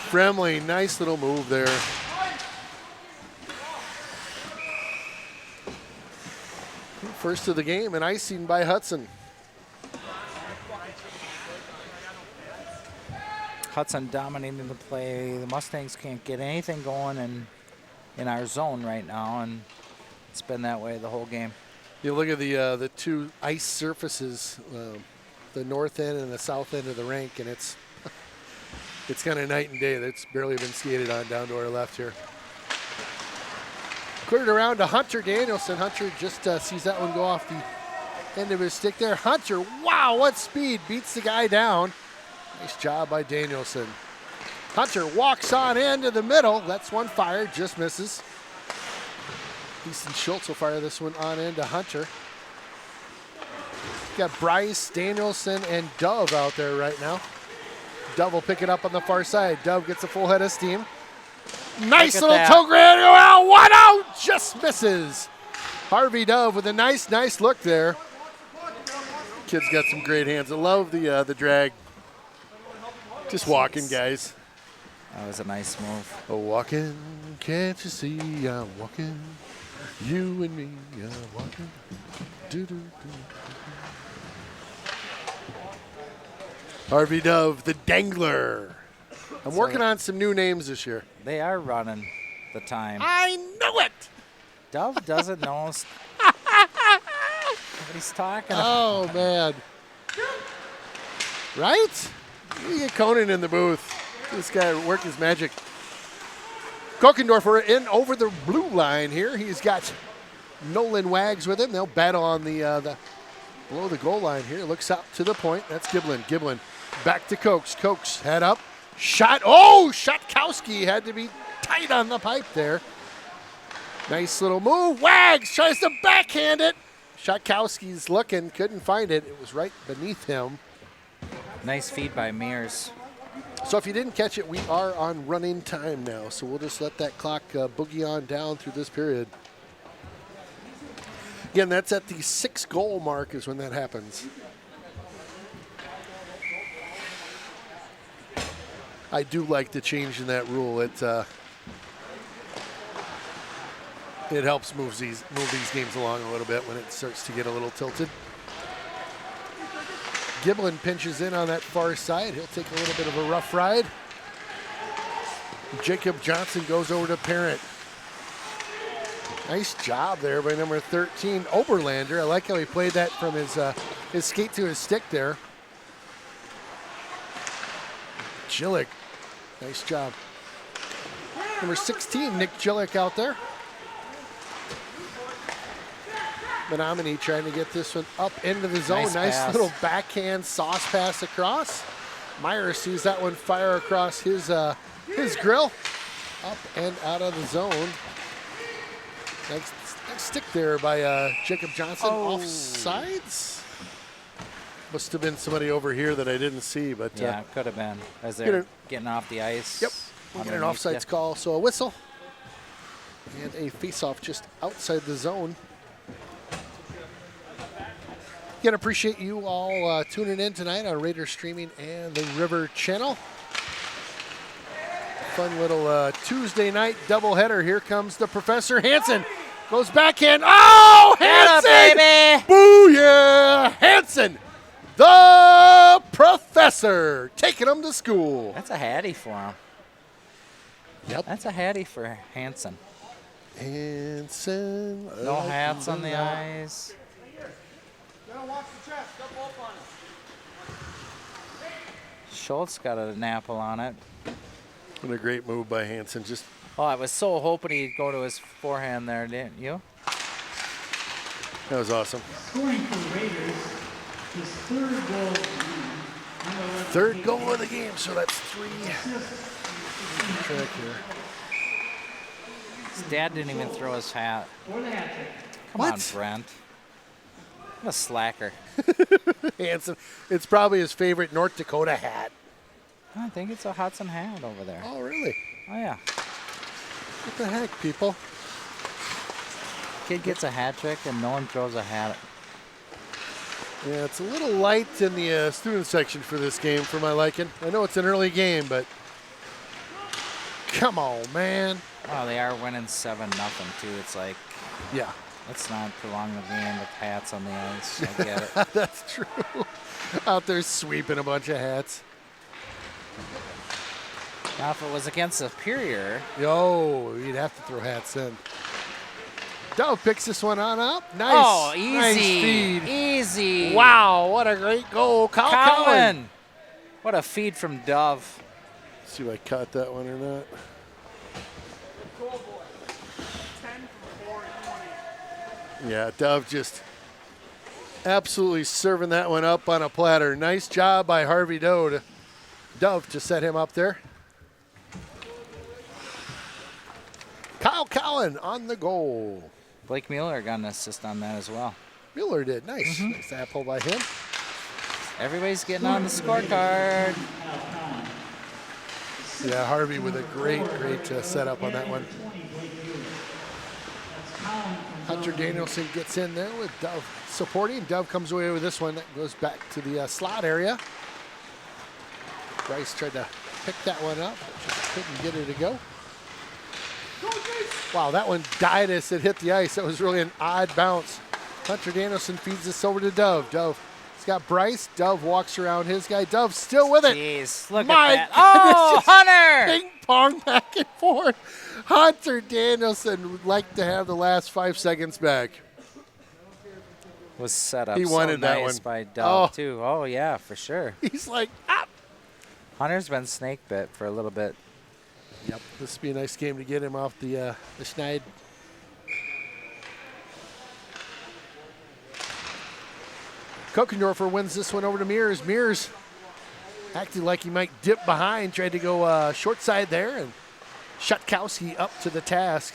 Fremling, nice little move there. First of the game, and icing by Hudson. Hudson dominating the play. The Mustangs can't get anything going in our zone right now, and it's been that way the whole game. You look at the two ice surfaces, the north end and the south end of the rink, and it's kind of night and day. That's barely been skated on down to our left here. Cleared around to Hunter Danielson. Hunter just sees that one go off the end of his stick there. Hunter, wow, what speed. Beats the guy down. Nice job by Danielson. Hunter walks on into the middle. That's one fired, just misses. Easton Schultz will fire this one on into Hunter. Got Bryce, Danielson, and Dove out there right now. Dove will pick it up on the far side. Dove gets a full head of steam. Nice little toe grab. Wow, one out, just misses. Harvey Dove with a nice look there. Kid's got some great hands. I love the drag. Just walking, guys. That was a nice move. Oh, walking, can't you see I'm walking? You and me are walking. Do-do-do. Harvey Dove, the Dangler. I'm working on some new names this year. They are running the time. I know it. Dove doesn't know what he's talking about. Oh, man. Right? You get Conan in the booth. This guy work his magic. Kokendorfer in over the blue line here. He's got Nolan Wags with him. They'll battle on the below the goal line here. Looks out to the point. That's Giblin. Giblin back to Cokes. Cokes head up. Shot. Oh, Shotkowski had to be tight on the pipe there. Nice little move. Wags tries to backhand it. Shotkowski's looking, couldn't find it. It was right beneath him. Nice feed by Mears. So if you didn't catch it, we are on running time now. So we'll just let that clock boogie on down through this period. Again, that's at the 6-goal mark is when that happens. I do like the change in that rule. It helps move these games along a little bit when it starts to get a little tilted. Giblin pinches in on that far side. He'll take a little bit of a rough ride. Jacob Johnson goes over to Parent. Nice job there by number 13, Oberlander. I like how he played that from his skate to his stick there. Jillick, nice job. Number 16, Nick Jillick out there. Menomonie trying to get this one up into the zone. Nice little backhand sauce pass across. Meyer sees that one fire across his grill. Up and out of the zone. Nice stick there by Jacob Johnson. Oh. Offsides. Must have been somebody over here that I didn't see, but yeah, could have been as they're getting off the ice. Yep, we'll get an offsides call. So a whistle and a face-off just outside the zone. Again, appreciate you all tuning in tonight on Raider Streaming and the River Channel. Fun little Tuesday night doubleheader. Here comes the Professor Hansen. Goes backhand. Oh, Hansen! Baby! Booyah! Hansen, the Professor, taking him to school. That's a hattie for him. Yep. That's a hattie for Hansen. Hansen. No hats on the eyes. Schultz got an apple on it. What a great move by Hansen. Just Oh, I was so hoping he'd go to his forehand there, didn't you? that was awesome. Scoring for Raiders, his third goal of the game. Third goal of the game, so that's 3. Track here. His dad didn't even throw his hat. For the hat trick. Come What? on, Brent. What a slacker. Hansen. It's probably his favorite North Dakota hat. I think it's a Hudson hat over there. Oh, really? Oh, yeah. What the heck, people? Kid gets a hat trick and no one throws a hat. Yeah, it's a little light in the student section for this game for my liking. I know it's an early game, but come on, man. Oh, they are winning 7-0 too. It's like, Yeah, let's not prolong the game with hats on the ice. I get it. that's true. Out there sweeping a bunch of hats. Now, if it was against Superior, Yo, you'd have to throw hats in. Dove picks this one on up. Nice. oh, easy, Nice feed. easy. Wow, what a great goal. Kyle Cowan. Cowan. What a feed from Dove. Let's see if I caught that one or not. Yeah, Dove just absolutely serving that one up on a platter. Nice job by Harvey Dove to set him up there. Kyle Cowan on the goal. Blake Mueller got an assist on that as well. Mueller did. Nice. Nice apple by him. Everybody's getting on the scorecard. Yeah, Harvey with a great setup on that one. Hunter Danielson gets in there with Dove supporting. Dove comes away with this one. That goes back to the slot area. Bryce tried to pick that one up, but just couldn't get it to go. Wow, that one died as it hit the ice. That was really an odd bounce. Hunter Danielson feeds this over to Dove. Dove, he's got Bryce. Dove walks around his guy. Dove still with it. Jeez, look My at that. Oh, goodness, Hunter! Ping pong back and forth. Hunter Danielson would like to have the last 5 seconds back. Was set up He wanted so that nice one. by Dove, Oh. too. Oh, yeah, for sure. He's like, ah. Hunter's been snake bit for a little bit. Yep, this would be a nice game to get him off the schneid. Kokendorfer wins this one over to Mears. Mears acting like he might dip behind, tried to go short side there, and Shutkowski up to the task.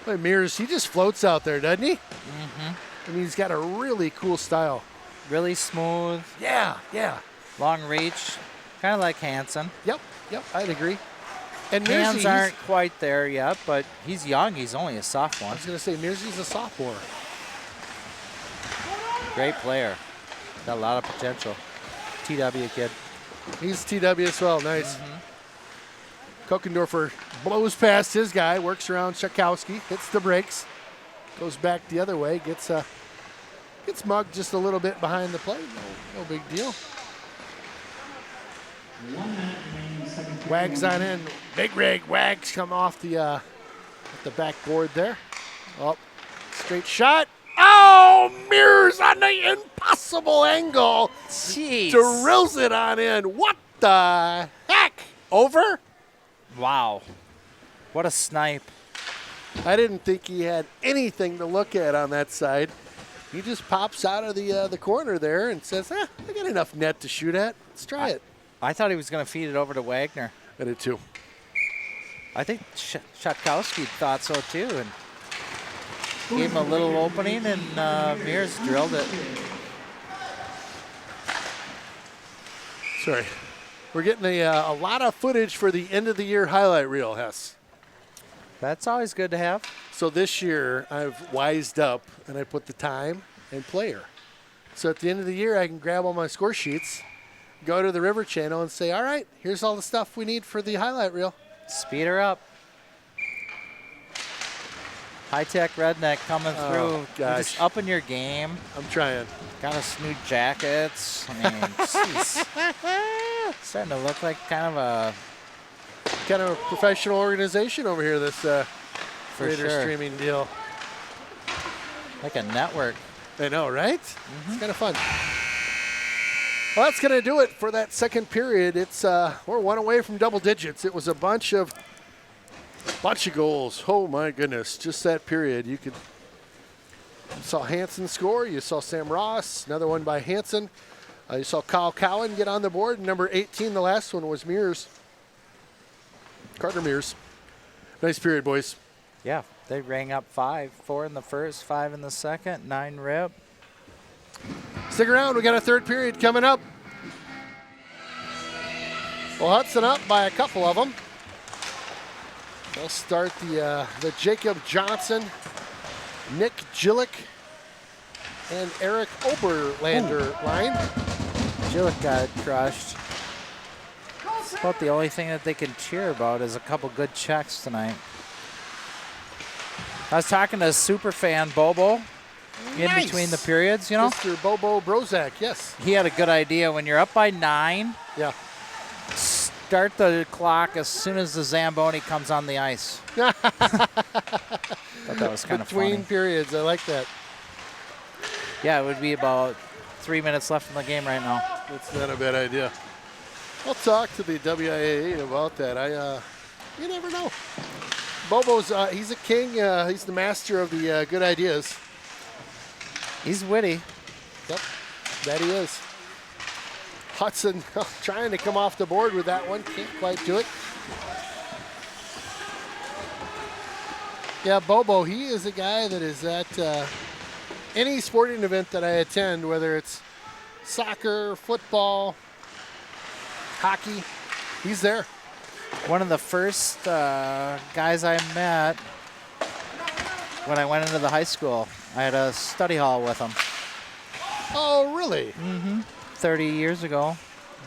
Boy, Mears, he just floats out there, doesn't he? Mm-hmm. And he's got a really cool style. Really smooth, Yeah, yeah. long reach, kind of like Hansen. Yep, I'd agree. And Mears, Hands aren't quite there yet, but he's young. He's only a sophomore. I was going to say, Mears' a sophomore. Great player. Got a lot of potential. TW kid. He's TW as well. Nice. Kokendorfer blows past his guy, works around Shutkowski, hits the brakes, goes back the other way, gets mugged just a little bit behind the plate. No big deal. 1 minute remaining second period. Wags on in. Big rig. Wags come off the backboard there. Oh, straight shot. Oh, Mears on the impossible angle. Jeez. Drills it on in. What the heck? Over? Wow. What a snipe. I didn't think he had anything to look at on that side. He just pops out of the corner there and says, I got enough net to shoot at. Let's try it. I thought he was going to feed it over to Wagner. I did too. I think Shutkowski thought so too, and gave him a little opening, and Mears drilled it. Sorry. We're getting a lot of footage for the end of the year highlight reel, Hess. That's always good to have. So this year I've wised up and I put the time and player. So at the end of the year I can grab all my score sheets, go to the River Channel and say, all right, here's all the stuff we need for the highlight reel. Speed her up. High-tech redneck coming through. You're gosh. just upping your game. I'm trying. Got us new jackets. I mean, jeez. Starting to look like kind of Kind of a professional organization over here, this For Raider sure. streaming deal. a network. I know, right? It's kind of fun. Well, that's going to do it for that second period. It's we're one away from double digits. It was a bunch of goals. Oh my goodness! Just that period. You saw Hansen score. You saw Sam Ross. Another one by Hansen. You saw Kyle Cowan get on the board. Number 18, the last one was Mears. Carter Mears. Nice period, boys. Yeah, they rang up 5. 4 in the first, 5 in the second, 9 rip. Stick around. We got a third period coming up. Well, Hudson up by a couple of them. They'll start the Jacob Johnson, Nick Gillick, and Eric Oberlander line. Jillick got crushed. It's about the only thing that they can cheer about is a couple good checks tonight. I was talking to super fan Bobo in between the periods, you know. Mr. Bobo Brozak, yes. He had a good idea. When you're up by 9, Yeah. start the clock as soon as the Zamboni comes on the ice. Thought that was kind of Between funny. periods, I like that. Yeah, it would be about 3 minutes left in the game right now. That's not a bad idea. I'll talk to the WIAA about that. You never know. Bobo's, he's a king. He's the master of the good ideas. He's witty. Yep, that he is. Hudson trying to come off the board with that one. Can't quite do it. Yeah, Bobo, he is a guy that is at any sporting event that I attend, whether it's soccer, football, hockey, he's there. One of the first guys I met when I went into the high school. I had a study hall with him Oh, really? 30 years ago,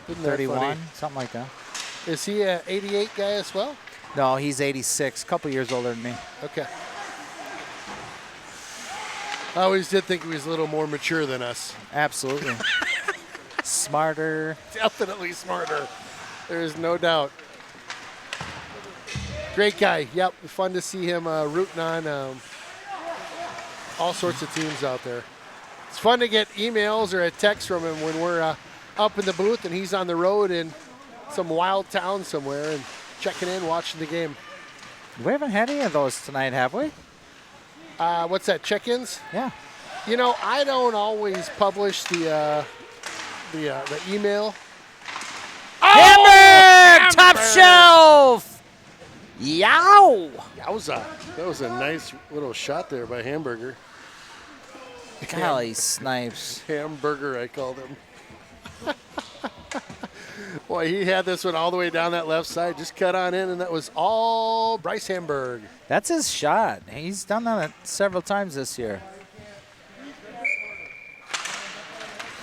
Isn't that 31, funny? something like that. Is he a 88 guy as well? No, he's 86, a couple years older than me. Okay. I always did think he was a little more mature than us. Absolutely. Smarter. Definitely smarter. There's no doubt. Great guy. Yep, fun to see him rooting on all sorts of teams out there. It's fun to get emails or a text from him when we're up in the booth and he's on the road in some wild town somewhere and checking in, watching the game. We haven't had any of those tonight, have we? What's that, check-ins? Yeah. You know, I don't always publish the email. Hamburg! Top shelf! Yow! Yowza. That was a nice little shot there by Hamburger. Golly snipes. Hamburger, I called him. Boy, he had this one all the way down that left side, just cut on in, and that was all Bryce Hamburg. That's his shot. He's done that several times this year.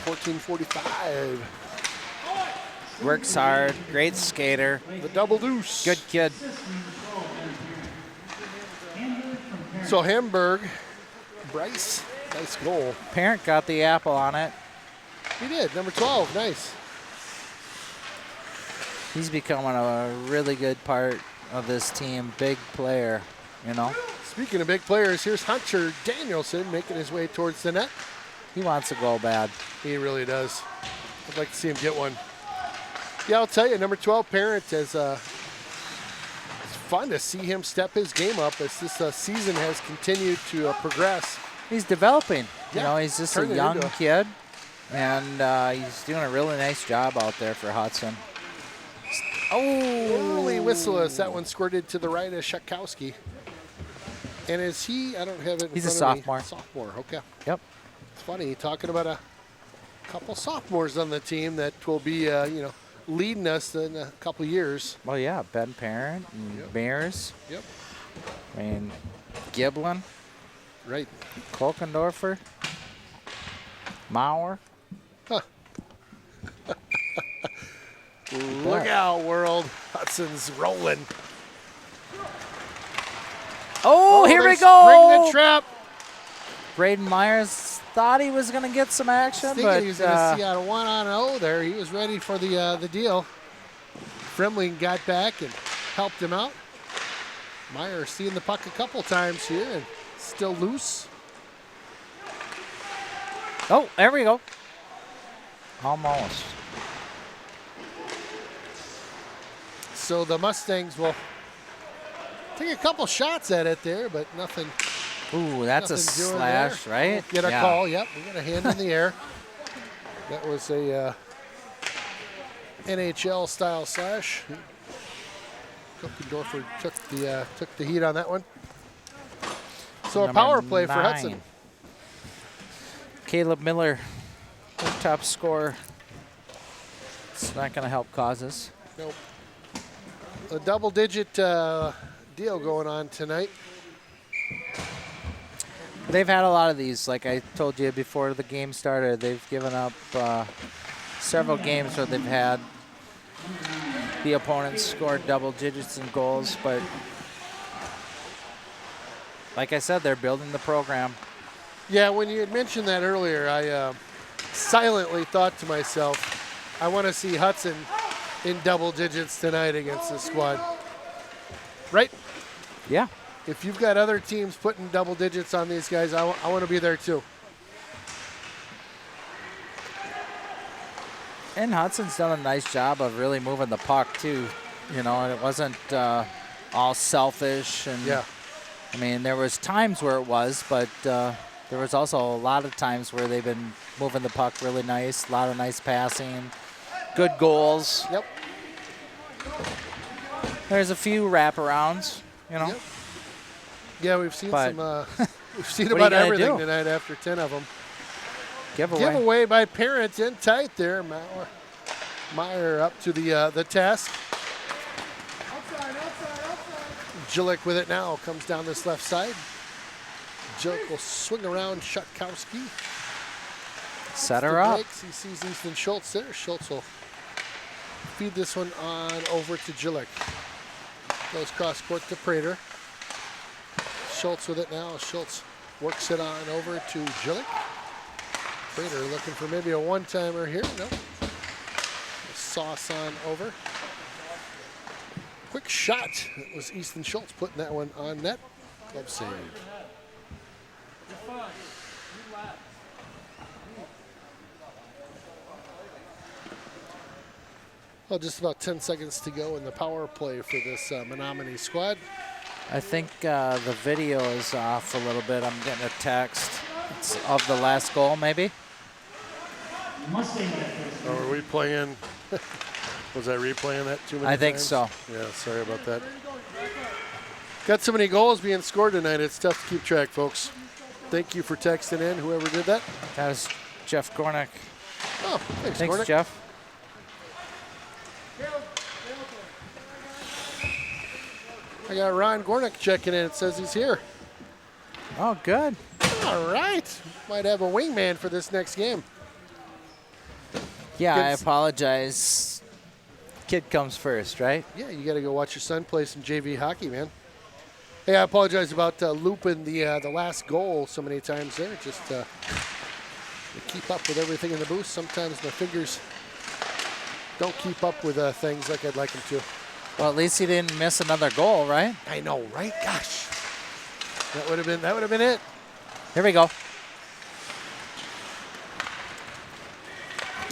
14:45. Works hard. Great skater. The double deuce. Good kid. So Hamburg, Bryce, nice goal. Parent got the apple on it. He did, number 12, nice. He's becoming a really good part of this team. Big player, you know. Speaking of big players, here's Hunter Danielson making his way towards the net. He wants to go bad. He really does. I'd like to see him get one. Yeah, I'll tell you, number 12 Parent has it's fun to see him step his game up as this season has continued to progress. He's developing. You Yeah, know, he's just a turning young into kid, and he's doing a really nice job out there for Hudson. Early whistle as that one squirted to the right of Shakowski. And is he, I don't have it in He's a front of me. sophomore. Sophomore, okay. Yep. It's funny, talking about a couple sophomores on the team that will be, leading us in a couple years. Well, yeah, Ben Parent and Yep. Mears. Yep. I mean, Giblin, Right. Kolkendorfer, Mauer. Look out, world. Hudson's rolling. Oh, here we they're go. Spring the trap. Braden Myers thought he was going to get some action, Thinking but he was going to see out a 1-on-0 there. He was ready for the deal. Fremling got back and helped him out. Meyer seeing the puck a couple times here and still loose. oh, there we go. Almost. So the Mustangs will take a couple shots at it there, but nothing. Ooh, that's a Nothing doing slash, there. right? Won't get a call. Yep, we got a hand in the air. That was a NHL style slash. Kuckendorfer took the heat on that one. So a Number power play for 9. Hudson. Caleb Miller, their top scorer. It's not going to help causes. Nope. A double-digit deal going on tonight. They've had a lot of these. Like I told you before the game started, they've given up several games where they've had the opponents score double digits in goals. But like I said, they're building the program. Yeah, when you had mentioned that earlier, I silently thought to myself, I want to see Hudson in double digits tonight against this squad. Right? Yeah. If you've got other teams putting double digits on these guys, I want to be there too. And Hudson's done a nice job of really moving the puck too. You know, and it wasn't all selfish. And Yeah. I mean, there was times where it was, but there was also a lot of times where they've been moving the puck really nice. A lot of nice passing, good goals. Yep. There's a few wraparounds, you know. Yep. Yeah, we've seen But we've seen what are about you gonna everything do? tonight after 10 of them. Giveaway. Giveaway by Parent in tight there. Meyer up to the task. Outside. Jilick with it now, comes down this left side. Jillick will swing around Shutkowski. Set her up. Breaks. He sees Easton Schultz there. Schultz will feed this one on over to Jillick. Goes cross court to Prater. Schultz with it now. Schultz works it on over to Jillick. Prater looking for maybe a one-timer here. No. Sauce on over. Quick shot. It was Easton Schultz putting that one on net. Club save. Well, just about 10 seconds to go in the power play for this Menomonie squad. I think the video is off a little bit. I'm getting a text. It's of the last goal, maybe. Or are we playing? Was I replaying that too many times? I think so. Yeah, sorry about that. Got so many goals being scored tonight, it's tough to keep track, folks. Thank you for texting in, whoever did that. That was Jeff Gornick. Oh, thanks Thanks, Gornick. Jeff. I got Ron Gornick checking in. It says he's here. Oh, good. All right. Might have a wingman for this next game. Yeah, I Kids. apologize. Kid comes first, right? Yeah, you got to go watch your son play some JV hockey, man. Hey, I apologize about looping the last goal so many times there. Just to keep up with everything in the booth. Sometimes my fingers don't keep up with things like I'd like them to. Well, at least he didn't miss another goal, right? I know, right? Gosh, that would have been it. Here we go.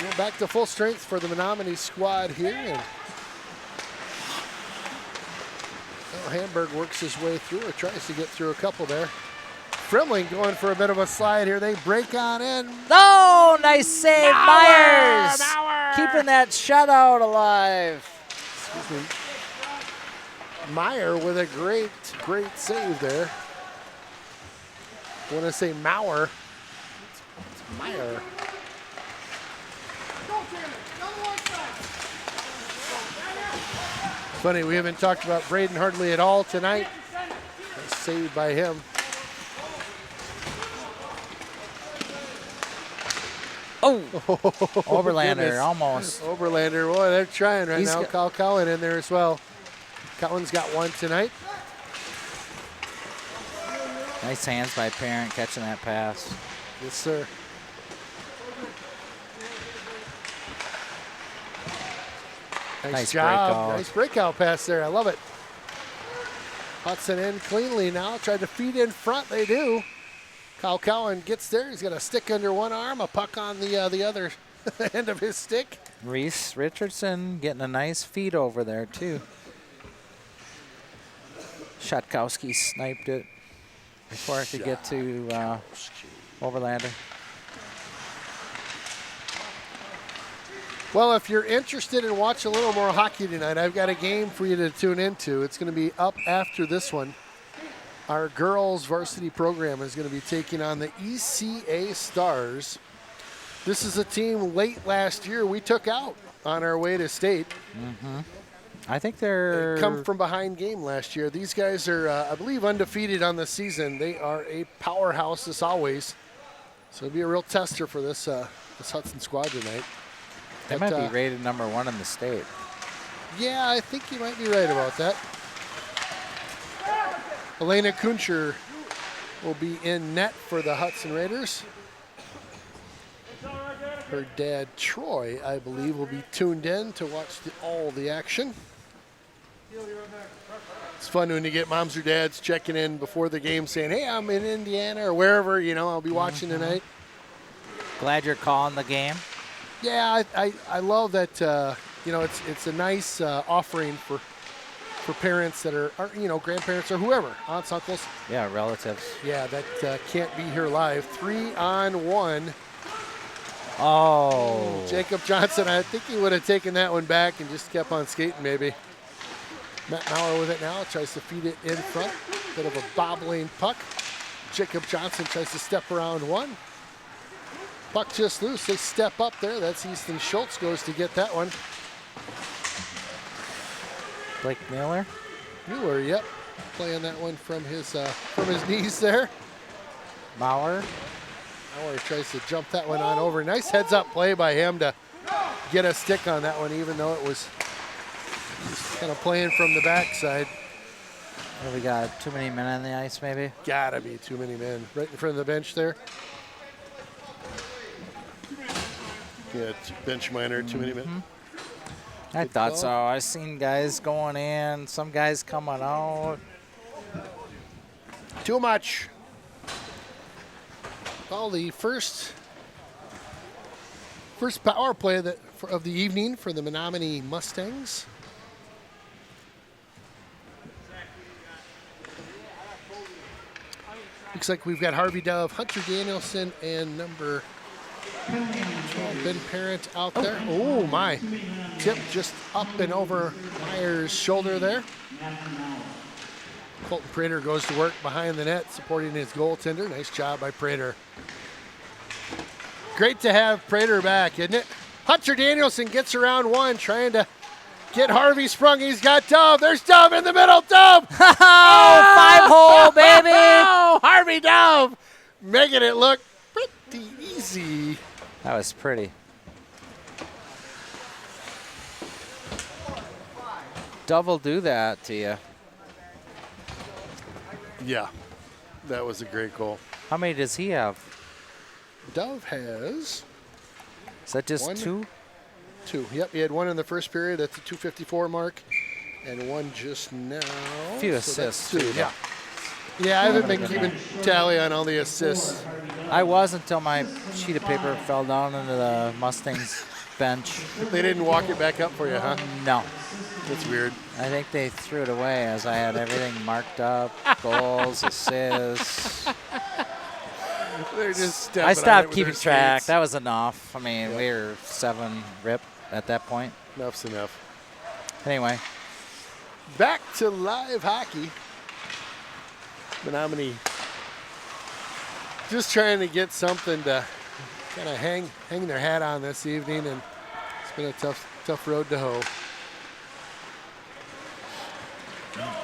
We're back to full strength for the Menomonie squad here. And Hamburg works his way through, or tries to get through a couple there. Fremling going for a bit of a slide here. They break on in. Oh, nice save, Myers. Keeping that shutout alive. Excuse me. Meyer with a great save there. I want to say Mauer. It's Meyer. Funny, we haven't talked about Braden hardly at all tonight. Nice save by him. Oh, Oberlander, Goodness. almost. Oberlander, boy, they're trying right He's now. got- Kyle Cowan in there as well. Cowan's got one tonight. Nice hands by Parent catching that pass. Yes, sir. Nice job. breakout. Nice breakout pass there. I love it. Hudson in cleanly now. Tried to feed in front. They do. Kyle Cowan gets there. He's got a stick under one arm, a puck on the other end of his stick. Reese Richardson getting a nice feed over there, too. Shutkowski sniped it before it could get to Oberlander. Well, if you're interested in watching a little more hockey tonight, I've got a game for you to tune into. It's going to be up after this one. Our girls varsity program is going to be taking on the ECA Stars. This is a team late last year we took out on our way to state. I think they're... They come from behind game last year. These guys are, I believe, undefeated on the season. They are a powerhouse as always. So it'll be a real tester for this Hudson squad tonight. They might be rated #1 in the state. Yeah, I think you might be right about that. Elena Kuncher will be in net for the Hudson Raiders. Her dad, Troy, I believe, will be tuned in to watch all the action. It's fun when you get moms or dads checking in before the game saying, hey, I'm in Indiana or wherever, I'll be watching tonight. Glad you're calling the game. Yeah, I love that, it's a nice offering for parents that are grandparents or whoever, aunts, uncles. Yeah, relatives. Yeah, that can't be here live. 3-on-1. Oh. Jacob Johnson, I think he would have taken that one back and just kept on skating maybe. Matt Mauer with it now, tries to feed it in front. Bit of a bobbling puck. Jacob Johnson tries to step around one. Puck just loose, they step up there. That's Easton Schultz goes to get that one. Blake Miller. Mueller, yep. Playing that one from his knees there. Bauer. Bauer tries to jump that one on over. Nice heads-up play by him to get a stick on that one, even though it was just kind of playing from the backside. What, we got too many men on the ice, maybe? Gotta be too many men. Right in front of the bench there. Yeah, bench minor, too many men. I Good thought call. so. I seen guys going in, some guys coming out. Too much. Well, the first power play of the evening for the Menomonie Mustangs. Looks like we've got Harvey Dove, Hunter Danielson, and number 12, Ben Parent out there. Oh, my. Tip just up and over Myers' shoulder there. Colton Prater goes to work behind the net, supporting his goaltender. Nice job by Prater. Great to have Prater back, isn't it? Hunter Danielson gets around one, trying to get Harvey sprung. He's got Dove. There's Dove in the middle. Dove! Oh, 5-hole, baby! Oh, Harvey Dove! Making it look pretty easy. That was pretty. Dove will do that to you. Yeah, that was a great goal. How many does he have? Dove has Is that just One. 2? 2. Yep, he had one in the first period at the 2:54 mark, and one just now. A few So that's assists, 2, too, yeah. Yeah, I haven't been keeping tally on all the assists. I was until my sheet of paper fell down into the Mustangs bench. They didn't walk it back up for you, huh? No. That's weird. I think they threw it away as I had everything marked up, goals, assists. They're just stepping on I it stopped with keeping their track. skates. That was enough. I mean, we were 7 rip at that point. Enough's enough. Anyway, Back to live hockey. Menomonie just trying to get something to kind of hang their hat on this evening, and it's been a tough road to hoe.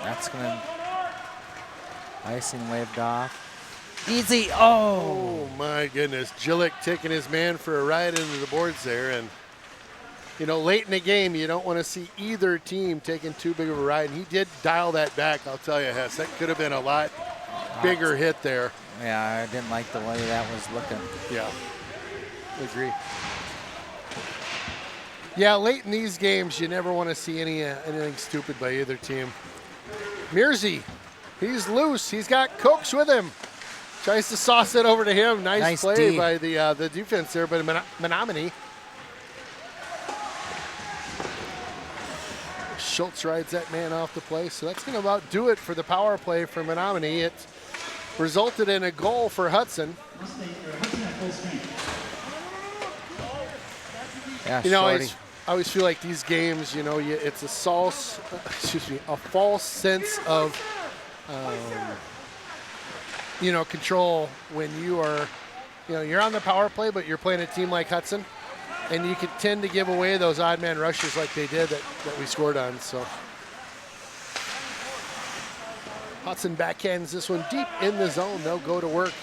that's going to icing waved off. Easy. Oh. Oh my goodness, Jillick taking his man for a ride into the boards there, and you know, late in the game, you don't want to see either team taking too big of a ride, and he did dial that back, I'll tell you, Hess. That could have been a lot bigger hit there. Yeah, I didn't like the way that was looking. Yeah, agree. Yeah, late in these games, you never want to see anything stupid by either team. Mearsy, he's loose. He's got Cokes with him. Tries to sauce it over to him. Nice play D. by the defense there, but Menomonie. Schultz rides that man off the play, so that's going to about do it for the power play for Menomonie. It resulted in a goal for Hudson. Yeah, You know, shorty. I always feel like these games, you know, it's a false sense of, control when you are, you're on the power play, but you're playing a team like Hudson, and you can tend to give away those odd man rushes like they did that we scored on. So Hudson backhands this one deep in the zone. They'll go to work.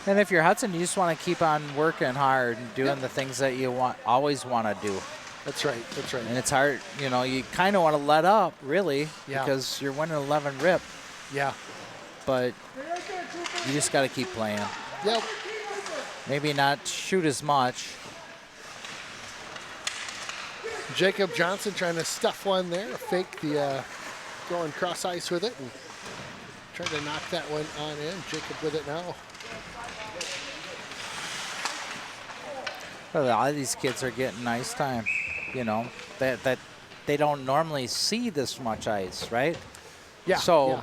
And if you're Hudson, you just want to keep on working hard and doing the things that you always want to do. That's right. That's right. And it's hard, you kind of want to let up, really, Yeah. because you're winning 11 rip, Yeah. but you just got to keep playing. Yep. Maybe not shoot as much. Jacob Johnson trying to stuff one there, fake the going cross ice with it, and trying to knock that one on in. Jacob with it now. Well, a lot of these kids are getting ice time, that they don't normally see this much ice, right? Yeah. So yeah.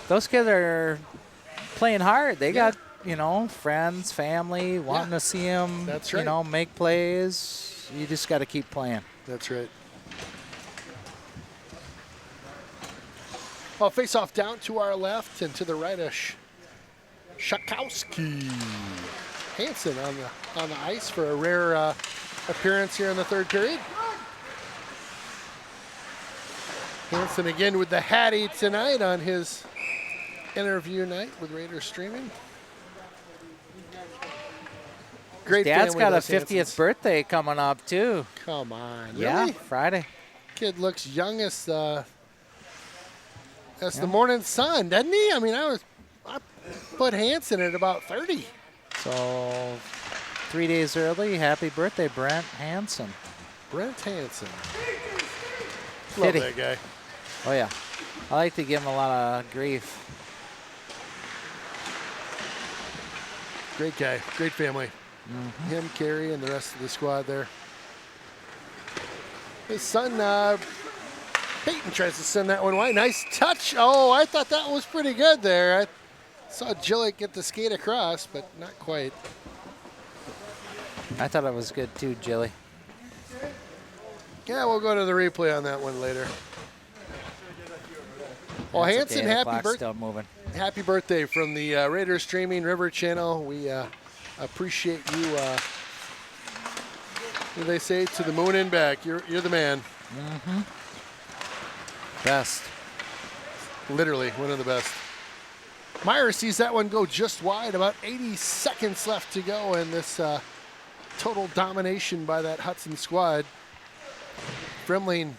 those kids are playing hard. They Yeah. got, friends, family, wanting to see them, That's right. Make plays. You just got to keep playing. That's right. Well, face off down to our left and to the right of Shakowski. Hansen on the ice for a rare appearance here in the third period. Hansen again with the Hattie tonight on his interview night with Raiders Streaming. Great Dad's family, got a those 50th Hansons. birthday coming up, too. Come on. Yeah, Really? Friday. Kid looks young as the morning sun, doesn't he? I mean, I put Hanson at about 30. So 3 days early. Happy birthday, Brent Hansen. Brent Hanson. Love Pity. that guy. Oh, yeah. I like to give him a lot of grief. Great guy. Great family. Mm-hmm. Him, Carrie, and the rest of the squad there. His son, Peyton, tries to send that one wide. Nice touch. Oh, I thought that was pretty good there. I saw Gillick get the skate across, but not quite. I thought it was good, too, Jilly. Yeah, we'll go to the replay on that one later. Well, That's Hanson, okay, the happy clock's birthday. still moving. Happy birthday from the Raiders Streaming River Channel. We appreciate you. What do they say? To the moon and back. You're the man. Mm-hmm. Best. Literally one of the best. Meyer sees that one go just wide. About 80 seconds left to go in this total domination by that Hudson squad. Fremling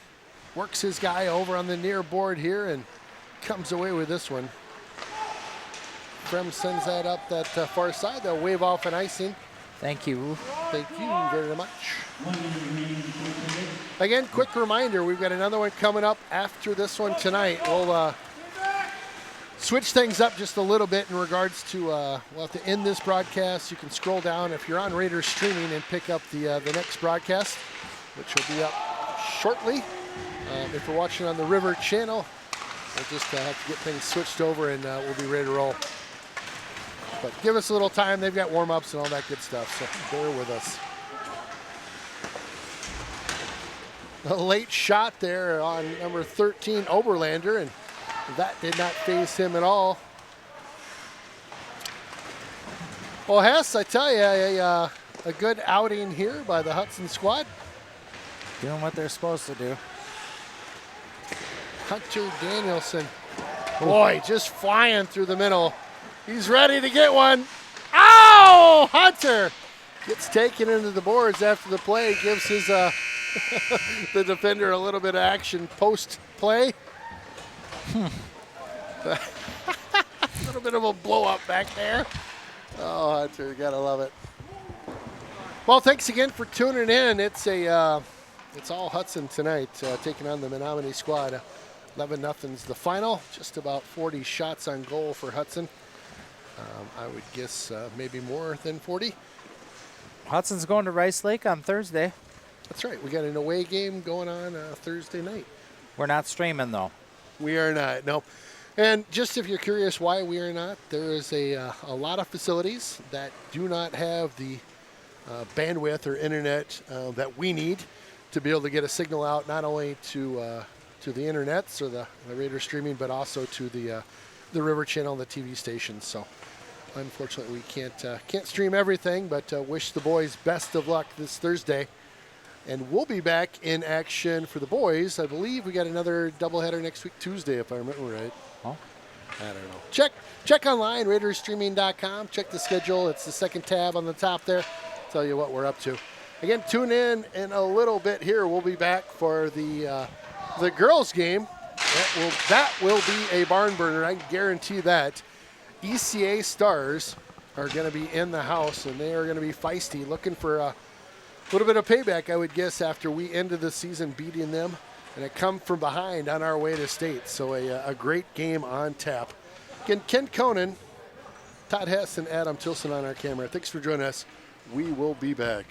works his guy over on the near board here and comes away with this one. Frem sends that up that far side. They'll wave off an icing. Thank you. Thank you very much. Again, quick reminder, we've got another one coming up after this one tonight. We'll switch things up just a little bit in regards to, we'll have to end this broadcast. You can scroll down if you're on Raiders Streaming and pick up the next broadcast, which will be up shortly. If you're watching on the River Channel, we'll just have to get things switched over and we'll be ready to roll. But give us a little time. They've got warm-ups and all that good stuff, so bear with us. A late shot there on number 13, Oberlander, and that did not faze him at all. Well, Hess, I tell you, a good outing here by the Hudson squad. Doing what they're supposed to do. Hunter Danielson. Boy, just flying through the middle. He's ready to get one. Ow! Hunter gets taken into the boards after the play. Gives his the defender a little bit of action post-play. A little bit of a blow-up back there. Oh, Hunter, you gotta love it. Well, thanks again for tuning in. It's all Hudson tonight, taking on the Menomonie squad. 11-0's the final. Just about 40 shots on goal for Hudson. I would guess maybe more than 40. Hudson's going to Rice Lake on Thursday. That's right. We got an away game going on Thursday night. We're not streaming, though. We are not, no. And just if you're curious why we are not, there is a lot of facilities that do not have the bandwidth or internet that we need to be able to get a signal out not only to the internets or the Raiders Streaming, but also to the River Channel and the TV stations. So unfortunately we can't stream everything, but wish the boys best of luck this Thursday. And we'll be back in action for the boys. I believe we got another doubleheader next week, Tuesday, if I remember right. Oh. I don't know. Check online, RaidersStreaming.com. Check the schedule. It's the second tab on the top there. Tell you what we're up to. Again, tune in a little bit here. We'll be back for the girls' game. That will be a barn burner. I can guarantee that. ECA Stars are going to be in the house, and they are going to be feisty, looking for a little bit of payback, I would guess, after we ended the season beating them, and it come from behind on our way to state. So a great game on tap. Again, Ken Conan, Todd Hess, and Adam Tilson on our camera. Thanks for joining us. We will be back.